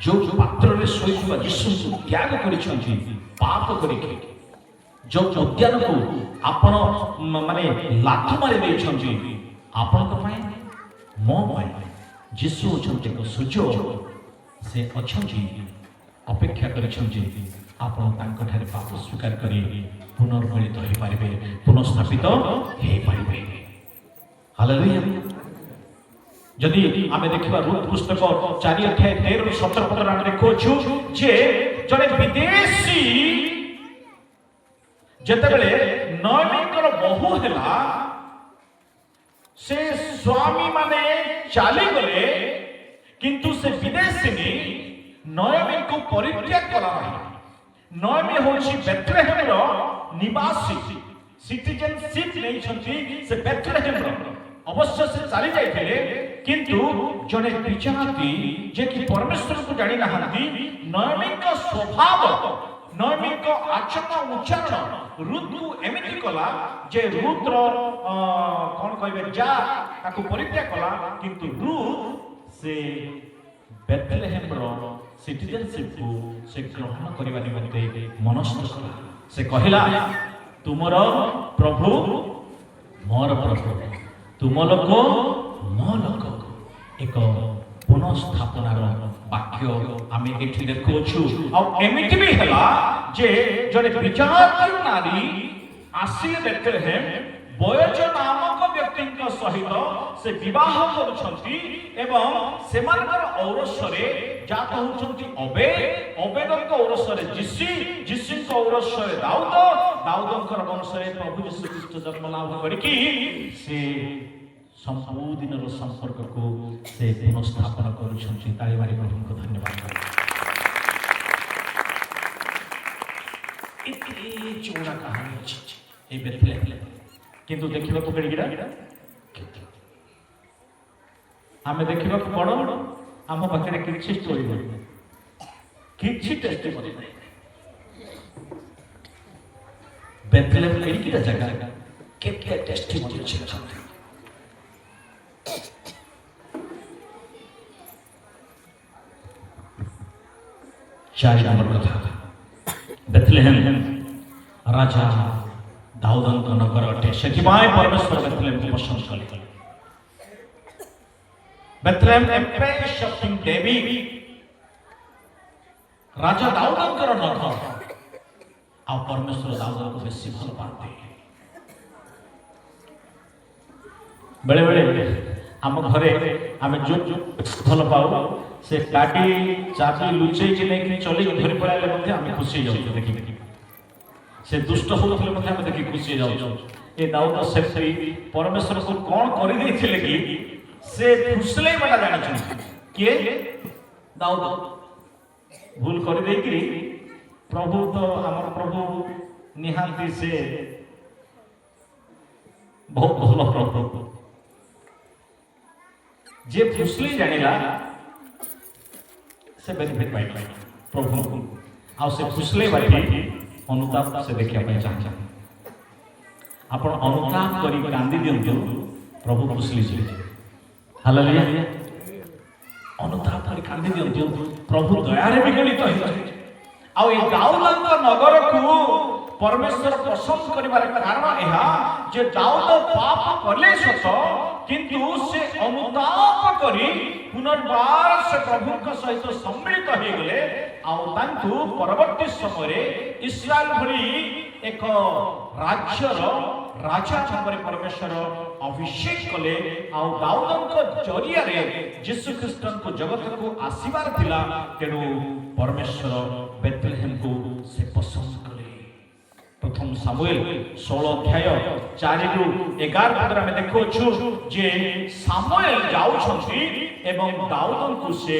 जो पात्र रे सोइबा यीशु को त्याग करिछंती पाप करिके, जो उद्यान को आपण माने लाठी मारी देछंती आपण को पाए मो पाए यीशु अछंती को सुजो से अछंती अपेक्षा करिछंती आपण तांको ठारे पाप स्वीकार करी पुनर्मिलित होई पारिबे, पुनर्स्थापित होई पारिबे। हालेलुया। जदि आमे देखिबा रूत पुस्तक 4 अध्याय 13 17 पद आमे देखोछु जे जने विदेशी जेतेबेले नयमीकर बहु हेला से स्वामी माने चाली गले किंतु से विदेशिनी नयमी को परित्याग कला नयमी होछि बेथलेहेम रो निवासी सिटीजनशिप नहीं छंती से बेथलेहेम रो अवश्य से चली जाइथिले किंतु जने विचारती जे कि परमेश्वर को जानि नाहंती नयमी का स्वभाव नयमी को आचरण उच्चारण रुद्र को एमिति कला जे रुद्र कोन कहबे जा ताको परित्याग कला किंतु रुद्र से बेथलेहेम रो सिटीजनशिप को से ग्रहण करिवा निमंते मनस्थ कला से कहिला तुमरो प्रभु मोर प्रभु तुम लोक मो लोक एक पुनस्थापनार वाक्य आम एठी देखुछु आ एमिति भी हला जे जने विचार नारी आसी बेथलेहेम बयज नामक व्यक्ति सहित से विवाह करुछंती एवं सेमानकर औरसरे जात होछंती ओबेदक औरसरे जिसी औरसरे दाऊदंकर वंशरे प्रभु यीशु ख्रीष्ट जन्म लाभ करिकी से संपूर्ण संपर्क को से पुनस्थापन करुछंती ताली मारी प्रभु को धन्यवाद इतनी चौड़ा कहानी अछि ए बेथलेहेम किंतु देखिबा को कड़ी गिरा आमे देखिबा को पड़ो आम पाखे किछि स्टोरी नहीं किछि टेस्टिमनी नहीं बेथलेहेम कई की जगह केते टेस्टिमनी छै चार नंबर कथा बेथलेहेम राजा दाऊदंक नगर अटे से परमेश्वर बेथलेहेम को पसंद कले Bethlehem empress of king David राजा दाऊदंकर नगर आ परमेश्वर दाऊद को बेसी भल पाते बेले बेले आम घरे आम जो भल पाऊ से काटी चाबी लुचै कि नहीं चली धरी पड़ाइले मध्ये आम खुशी जाऊ देखि से दुष्ट होउथले मध्ये हम देखि खुशी जाऊ ए दाऊद सेफ्टी परमेश्वर को कोन करि दैथिले कि से फुसले बटा जाना छै के दाऊद भूल करि दै कि प्रभु तो हमर प्रभु निहांती से बहुत भलो प्रभु जे फुसले जानिला से बेनिफिट पाइ प्रभु आ से फुसले बाटी अनुताप से देखिया पाई चाहे आपण अनुताप करी कांदी दियंतु प्रभु खुशी छी हालेलुया अनुताप करी कांदी दियंतु प्रभु दया रे विगलित होई आ ए दाऊदंक नगर को परमेश्वर पसंद करिबार कारण एहा जे दाऊद पाप करले सत किंतु से अनुताप करी पुनर्बार से प्रभु का सहित सम्मिलित हो गले आउ परवर्ती समय इस्राएल भली एक राज्यर राजा भाव परमेश्वर अभिषेक कले आउ दाऊदंक जरिया रे यीशु ख्रीष्ट को जगत को आशीर्वाद थिला तेणु परमेश्वर बेथलेहेम को से पसंद कले प्रथम सामुएल 16 अध्याय 4 रु 11 पद में देखोछु जे सामुएल जाउछंती एवं दाऊद को से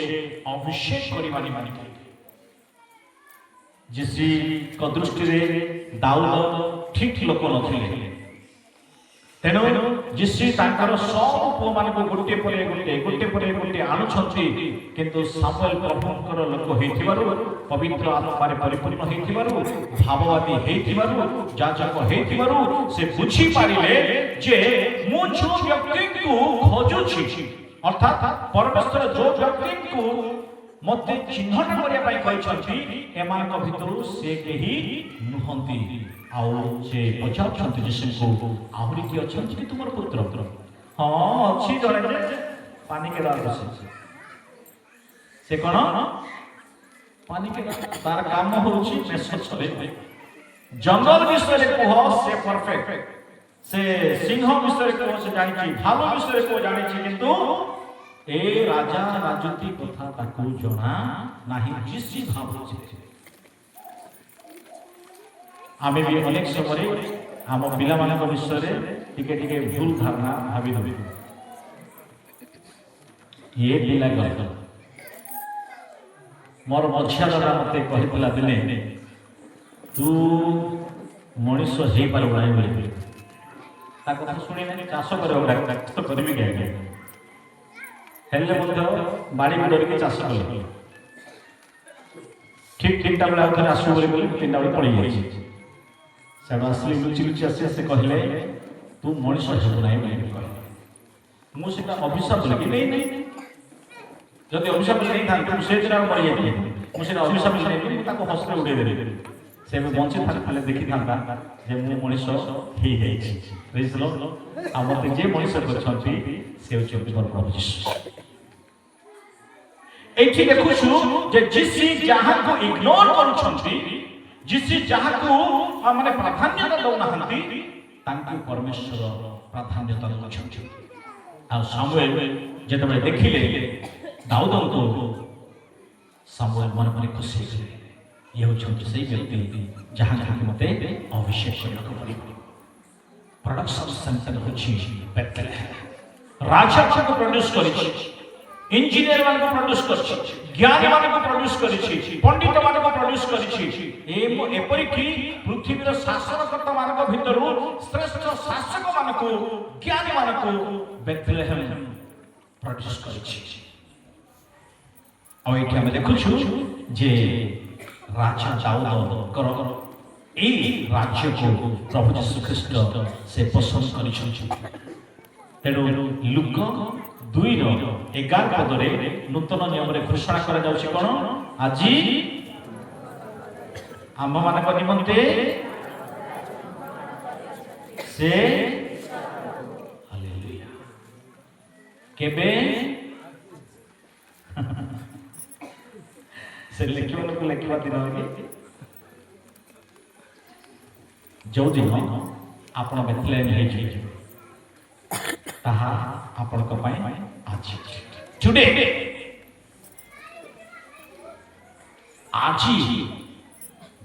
अभिषेक करिवानी मानिते जिसी को दृष्टि रे दाऊद ठीक लोक नथिले तेनो जिसी तांकर सब पुओ मान को गोटे परे गोटे आनुछंती किंतु सामुएल प्रभुंकर लोक हेथिबारु पवित्र आत्मा रे परिपूर्ण हेथिबारु भाववादी हेथिबारु जाजक हेथिबारु से बुझी पारिले जे मु जो व्यक्ति को खोजुछि अर्थात परमेश्वर जो व्यक्ति को मते चिन्हट करिया पाई कहछंती एमान को भितरु से केही नुहंती आउ से पचाउछंती जिसको आहुरी की अछंती कि तुमर पुत्र हां अछि जणे जे पानी के दाल बसे से कोन पानी के तार काम होउछि मेसो चले जंगल विषय रे कह से परफेक्ट से सिंह विषय कह से जानि भालू विषय को जानि किंतु ए राजा राजती कथा ताकू जणा नाही जिसी भाव आमे भी अनेक समय आम पिला विषय टिके टिके भूल धारणा भावी भावी ये पिला गल मोर मझिया दादा मते कहितला दिने तू मनीष हे पार नाही बोली ता कथा सुनी नाही चाष करे करबी के हेले मध्य बाड़ी में डरिक चाष कले ठीक ठीक टाइम आउथरे आसु बोली बोली 3टा बजे पड़ी जाई सेडा असली लुचि लुचि आसी से कहले तू मनीष हेबु नाही बोली कहले मु सेटा अभिशाप लगी नहीं जदि अभिशाप नहीं था तो से जरा मरि जाई मु सेटा अभिशाप नहीं ताको हसरे उड़े दे से बंची थाले देखि थांता जे मु मनीष हे हे प्रेज लॉर्ड हमते जे मनीष करछंती से होचे प्रभु यीशु एठी देखुछु जे जिसी जहां को इग्नोर करूछंती जिसी जहां को माने प्राधान्यता दउना हंती तांकु परमेश्वर प्राधान्यता दउछंती आ सामुएल जेतबे देखिले दाऊद को सामुएल मन मन खुशी ये होछंती सही व्यक्ति जहां जहां मते अभिषेक करको पड़ी प्रोडक्शन सेंटर होछि बेथलेहेम राजा को प्रोड्यूस करिछि इंजीनियर मान को प्रोड्यूस करिछि ज्ञानी मान को प्रोड्यूस करिछि पंडित मान को प्रोड्यूस करिछि एपरि कि पृथ्वीर शासनकर्ता मान को भितरु श्रेष्ठ शासक मान को ज्ञानी मान को बेथलेहेम प्रोड्यूस करिछि और एठी हम देखुछु जे राजा दाऊद कर ए राज्य को प्रभु यीशु ख्रीष्ट से पसंद करिछि तेणु लुक 2:11 पदरे नूतन नियम रे घोषणा करा जाउछि कोन आजी आम मानक निमंते से हालेलुया केबे से लिखिबन को लिखिबा दिन होगी जो दिन आपण बेथलेहेम हे जे ताहा आपण को पाए आज टुडे आज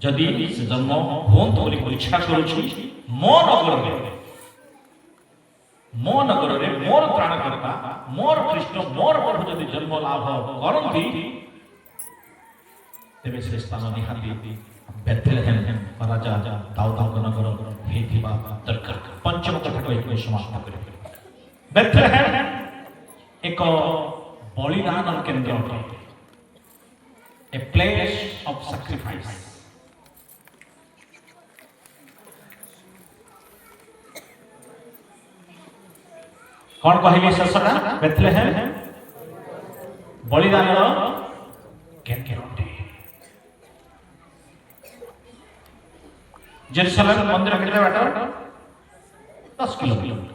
जदि से जन्म होंत बोली इच्छा करूछि मो नगर रे मोर त्राणकर्ता मोर कृष्ण मोर प्रभु जदि जन्म लाभ करंती तेबे से स्थान निहाती बेथलेहेम राजा दाऊद नगर हेथिबा दरकार पंचम कथा को समाप्त करिबे बेथलेहेम एक बलिदान केंद्र अटे ए प्लेस ऑफ सैक्रिफाइस कौन कहले शेषटा बेथलेहेम बलिदान केंद्र अटे जेरूसलम मंदिर केते बाट 10 किलोमीटर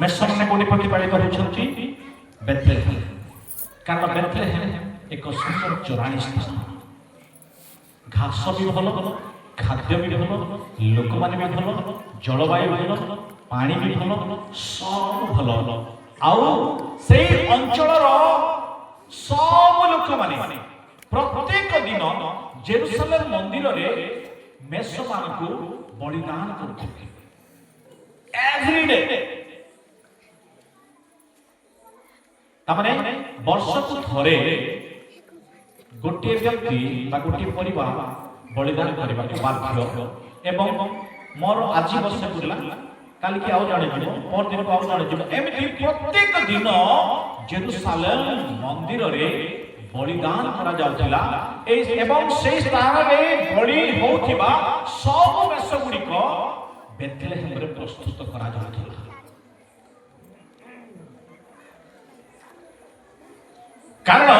मेसन ने कोनी प्रतिपालित होछंती बेथलेहेम कारण बेथलेहेम एक सुंदर चराणी स्थान घास भी भलो खाद्य भी भलो लोक माने भी भलो जलवायु भलो पानी भी भलो सब भलो आउ सेई अंचलर सब लोक माने प्रत्येक दिन जेरूसलम मंदिर रे मेष मान को बलिदान करते एवरी डे तामाने वर्ष को थरे गोटे व्यक्ति बा गोटे परिवार बलिदान करबा के बाध्य एवं मोर आज वर्ष पुरला काल की आउ जाने जिवो पर दिन को आउ जाने जिवो एमिति प्रत्येक दिन जेरूसलम मंदिर रे बलिदान करा जाउतला एवं से स्थान रे बलि होथिबा सब मेष गुडी को बेथलेहेम रे प्रस्तुत करा जाउतला कारण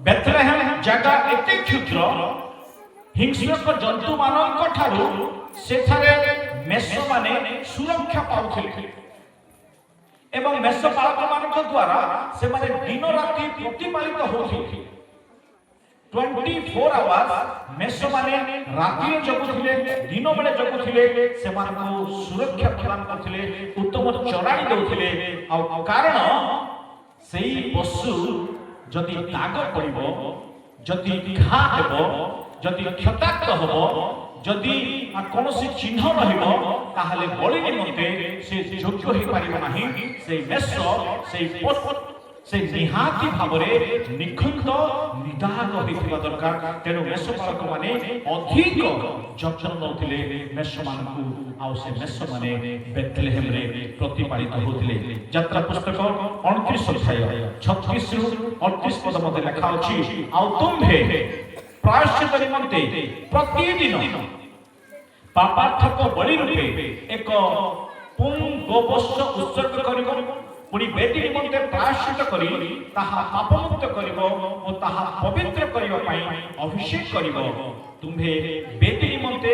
बेथलेहेम जगह एते क्षुद्र हिंसक जंतु मानक ठारू सेठारे मेष माने सुरक्षा पाउथिले एवं मेष पालक मानक द्वारा से माने दिन राति प्रतिपालित होथि 24 आवर्स मेष माने राति जगुथिले दिन बेले जगुथिले से मानको सुरक्षा प्रदान करथिले उत्तम चराई देउथिले आ कारण सेई पशु जदि दाग पड़िबो जदि घा हेबो जदि क्षताक्त हबो যদি କୌଣସି ଚିହ୍ନ ରହିବ ତାହେଲେ ବଳି ନିମନ୍ତେ ସେ ଯୋଗ୍ୟ ହୋଇପାରିବ ନାହିଁ। ସେଇ ମେଷ ସେ ନିହାତି ଭାବରେ ନିଖୁନ୍ତ ନିଦାଗ ହୋଇଥିବା ଦରକାର। ତେଣୁ ମେଷପାଳକମାନେ ଅଧିକ ଯତ୍ନ ନେଉଥିଲେ ମେଷମାନଙ୍କୁ, ଆଉ ସେ ମେଷମାନେ ବେଥଲେହେମରେ ପ୍ରତିପାଳିତ ହେଉଥିଲେ। ଯାତ୍ରା ପୁସ୍ତକ 29 ଅଧ୍ୟାୟ 36 ରୁ 38 ପଦ ମଧ୍ୟରେ ଲେଖା ଅଛି, ଆଉ ତୁମ୍ଭେ ପ୍ରାୟଶ୍ଚିତ ନିମନ୍ତେ ପ୍ରତିଦିନ ପାପାର୍ଥକ ବଳି ରୂପେ ଏକ ପୁଂଗୋବର୍ଷ ଉତ୍ସର୍ଗ କରିବ, ପୁଣି ବେଦୀ ନିମନ୍ତେ ପ୍ରାୟଶ୍ଚିତ କରି ତାହା ପାପମୁକ୍ତ କରିବ ଓ ତାହା ପବିତ୍ର କରିବା ପାଇଁ ଅଭିଷେକ କରିବ। ତୁମ୍ଭେ ବେଦୀ ନିମନ୍ତେ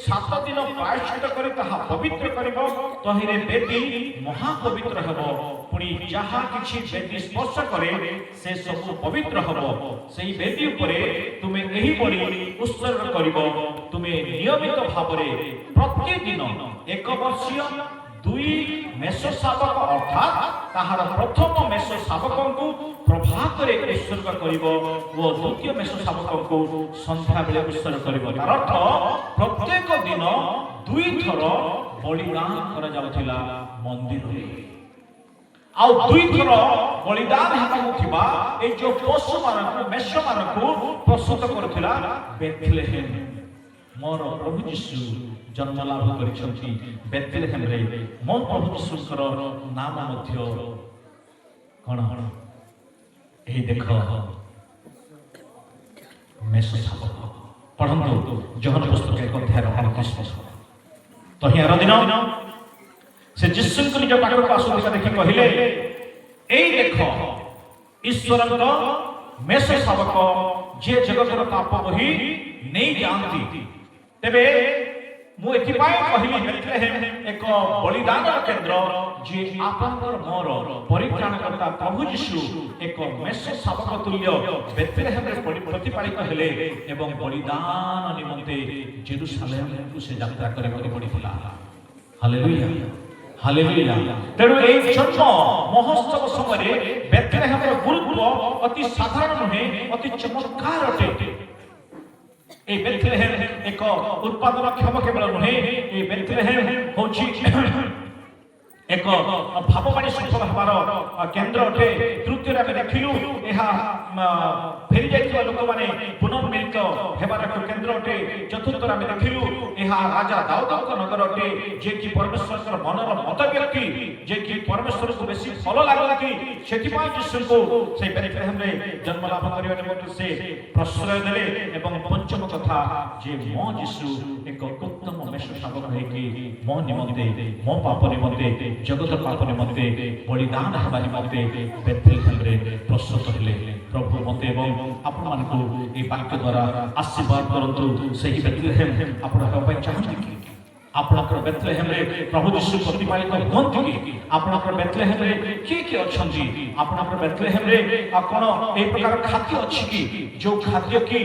7 ଦିନ ପ୍ରାୟଶ୍ଚିତ କରି ତାହା ପବିତ୍ର କରିବ, ତହିଁରେ ବେଦୀ ମହାପବିତ୍ର ହେବ। ପୁଣି ଯାହା କିଛି ବେଦୀ ସ୍ପର୍ଶ କରେ ସେ ସବୁ ପବିତ୍ର ହେବ। ସେହି ବେଦୀ ଉପରେ ତୁମେ ଏହି ବଳି ଉତ୍ସର୍ଗ କରିବ। ତୁମେ ନିୟମିତ ଭାବରେ ପ୍ରତିଦିନ 1 ବର୍ଷୀୟ 2 ମେଷ ଶାବକ ଅର୍ଥାତ୍ ତାହାର ପ୍ରଥମ ମେଷ ଶାବକଙ୍କୁ ପ୍ରଭାତରେ ଉତ୍ସର୍ଗ କରିବ ଓ ଦ୍ୱିତୀୟ ମେଷ ଶାବକଙ୍କୁ ସନ୍ଧ୍ୟାବେଳେ ଉତ୍ସର୍ଗ କରିବ। ତାର ଅର୍ଥ ପ୍ରତ୍ୟେକ ଦିନ 2 ଥର ବଳିଦାନ କରାଯାଉଥିଲା ମନ୍ଦିରରେ, ଆଉ 2 ଥର ବଳିଦାନ ହେବାକୁ ଥିବା ଏଇ ଯୋଉ ପଶୁମାନଙ୍କୁ ମେଷମାନଙ୍କୁ ପ୍ରସ୍ତୁତ କରୁଥିଲା ବେଥଲେହେମ। ମୋର ପ୍ରଭୁ ଯୀଶୁ ଜନ୍ମ ଲାଭ କରିଛନ୍ତି ବେଥଲେହେମରେ। ମୋ ପ୍ରଭୁ ଯୀଶୁଙ୍କର ନାମ ମଧ୍ୟ କଣ? ଏହି ଦେଖ ମେଷ ଶାବକ। ପଢ଼ନ୍ତୁ ଯୋହନ ପୁସ୍ତକ 1 ଅଧ୍ୟାୟ 38 ପଦ। ତହିଁର ଦିନ ସେ ଯୀଶୁଙ୍କୁ ନିଜ ପାଖକୁ ଆସୁଥିବା ଦେଖି କହିଲେ, ଏଇ ଦେଖ ଈଶ୍ୱରଙ୍କ ମେଷ ଶାବକ, ଯିଏ ଜଗତର ପାପ ବୋହି ନେଇ ଯାଆନ୍ତି। ତେବେ ମୁଁ ଏଥିପାଇଁ କହିଲି ବେଥଲେହେମ ଏକ ବଳିଦାନର କେନ୍ଦ୍ର, ଯିଏ ଆପଣଙ୍କର ମୋର ପରିତ୍ରାଣକର୍ତ୍ତା ପ୍ରଭୁ ଯୀଶୁ ଏକ ମେଷ ଶାବକ ତୁଲ୍ୟ ବେଥଲେହେମରେ ପ୍ରତିପାଳିତ ହେଲେ ଏବଂ ବଳିଦାନ ନିମନ୍ତେ ଜେରୁସାଲେମକୁ ସେ ଯାତ୍ରା କରିବାକୁ ପଡ଼ିଥିଲା। Hallelujah, hallelujah. ତେଣୁ ଏହି ଜନ୍ମ ମହୋତ୍ସବ ସମୟରେ ବେଥଲେହେମର ଗୁରୁତ୍ୱ ଅତି ସାଧାରଣ ନୁହେଁ, ଅତି ଚମତ୍କାର ଅଟେ। এই বেথলেহেম এক উৎপাদনক্ষম কেবল নুহে, এই বেথলেহেম হচ্ছে এক ভাববাণী সফল হবার কেন্দ্র অটে। তৃতীয় আমি দেখিলু ଏହା ফেরি যাইଥିବା ଲୋକମାନେ ପୁନର୍ମିଳିତ ହେବାର ଏକ କେନ୍ଦ୍ର ଅଟେ। ଚତୁର୍ଥରେ ଆମେ ଦେଖିଲୁ ଏହା ରାଜା ଦାଉଦଙ୍କ ନଗର ଅଟେ, ଯିଏକି ପରମେଶ୍ୱରଙ୍କର ମନର ମତ ବ୍ୟକ୍ତି, ଯିଏକି ପରମେଶ୍ୱରକୁ ବେଶୀ ଭଲ ଲାଗନ୍ତି। ସେଥିପାଇଁ ଯୀଶୁଙ୍କୁ ସେଇ ବେଥଲେହେମରେ ଜନ୍ମ ଲାଭ କରିବା ନିମନ୍ତେ ସେ ପ୍ରଶ୍ରୟ ଦେଲେ। ଏବଂ ପଞ୍ଚମ କଥା ଯେ ମୋ ଯୀଶୁ ଏକ ଉତ୍ତମ ମେଷ ଶାବକ ହେଇକି ମୋ ନିମନ୍ତେ, ମୋ ପାପ ନିମନ୍ତେ, ଜଗତ ପାପ ନିମନ୍ତେ ବଳିଦାନ ହେବା ନିମନ୍ତେ ବେଥଲେହେମରେ ପ୍ରସ୍ତୁତ ହେଲେ। ପ୍ରଭୁ ମୋତେ ଏବଂ ଆପଣମାନଙ୍କୁ এই বাক্য দ্বারা আশীর্বাদ করন্তু। ସେହି ବେଥଲେହେମ ଆପଣ ହେବା ପାଇଁ ଚାହାନ୍ତି କି? ଆପଣଙ୍କର ବେଥଲେହେମରେ ପ୍ରଭୁ ଯୀଶୁ ପ୍ରତିପାଳିତ ହୁଅନ୍ତି କି? ଆପଣଙ୍କର ବେଥଲେହେମରେ କିଏ କିଏ ଅଛନ୍ତି? ଆପଣଙ୍କର ବେଥଲେହେମରେ କଣ ଏହି ପ୍ରକାର ଖାଦ୍ୟ ଅଛି କି, ଯୋଉ ଖାଦ୍ୟ କି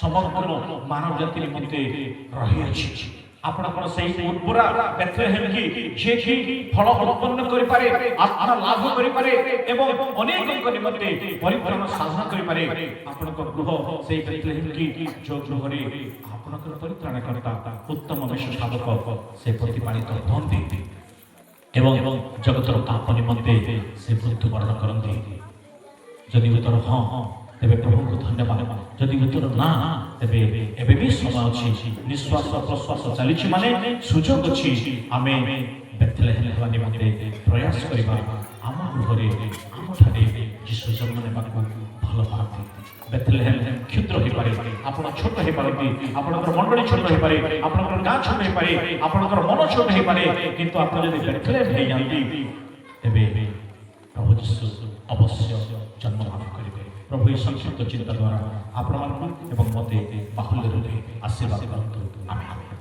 ସମଗ୍ର ମାନବ ଜାତି ନିମନ୍ତେ ରହିଅଛି? ଆପଣଙ୍କର ସେହି ଉର୍ବରା ବେଥଲେହେମ କି ଯିଏକି ଫଳ ଉତ୍ପନ୍ନ କରିପାରେ, ଆତ୍ମା ଲାଭ କରିପାରେ ଏବଂ ଅନେକଙ୍କ ନିମନ୍ତେ ପରିତ୍ରାଣ ସାଧନ କରିପାରେ। ଆପଣଙ୍କ ଗୃହ ସେହି ବେଥଲେହେମ କି ଯୋଉ ଗୃହରେ ଆପଣଙ୍କର ପରିତ୍ରାଣକର୍ତ୍ତା ଉତ୍ତମ ମେଷ ଶାବକ ସେ ପ୍ରତିପାଳିତ ହୁଅନ୍ତି ଏବଂ ଜଗତର ପାପ ନିମନ୍ତେ ସେ ମୃତ୍ୟୁବରଣ କରନ୍ତି। ଯଦି ଉତ୍ତର ହଁ ତେବେ ପ୍ରଭୁଙ୍କୁ ଧନ୍ୟବାଦ। ଯଦି ଉତ୍ତର ନା ତେବେ ଏବେ ବି ସମୟ ଅଛି, ନିଶ୍ୱାସ ପ୍ରଶ୍ୱାସ ଚାଲିଛି ମାନେ ସୁଯୋଗ ଅଛି। ଆମେ ବେଥଲେହେମ ହେବା ନିମନ୍ତେ ପ୍ରୟାସ କରିବା। ଆମ ଗୃହରେ ଆମଠାରେ ଯୀଶୁ ଜନ୍ମ ନେବାକୁ ଭଲ ପାଆନ୍ତି। ବେଥଲେହେମ କ୍ଷୁଦ୍ର ହେଇପାରେ, ଆପଣ ଛୋଟ ହେଇପାରନ୍ତି, ଆପଣଙ୍କର ମଣ୍ଡଳୀ ଛୋଟ ହେଇପାରେ, ଆପଣଙ୍କର ଗାଁ ଛୋଟ ହେଇପାରେ, ଆପଣଙ୍କର ମନ ଛୋଟ ହେଇପାରେ, କିନ୍ତୁ ଆପଣ ଯଦି ବେଥଲେହେମ ହେଇଯାଆନ୍ତି ତେବେ ପ୍ରଭୁ ଯୀଶୁ ଅବଶ୍ୟ ଜନ୍ମ ଲାଭ କରିବେ। ପ୍ରଭୁ ଏହି ସଂକ୍ଷିପ୍ତ ଚିନ୍ତା ଦ୍ୱାରା ଆପଣମାନଙ୍କୁ ଏବଂ ମୋତେ ବାହୁଲ୍ୟ ରୂପେ ଆଶୀର୍ବାଦ କରନ୍ତୁ। ଆମେନ୍।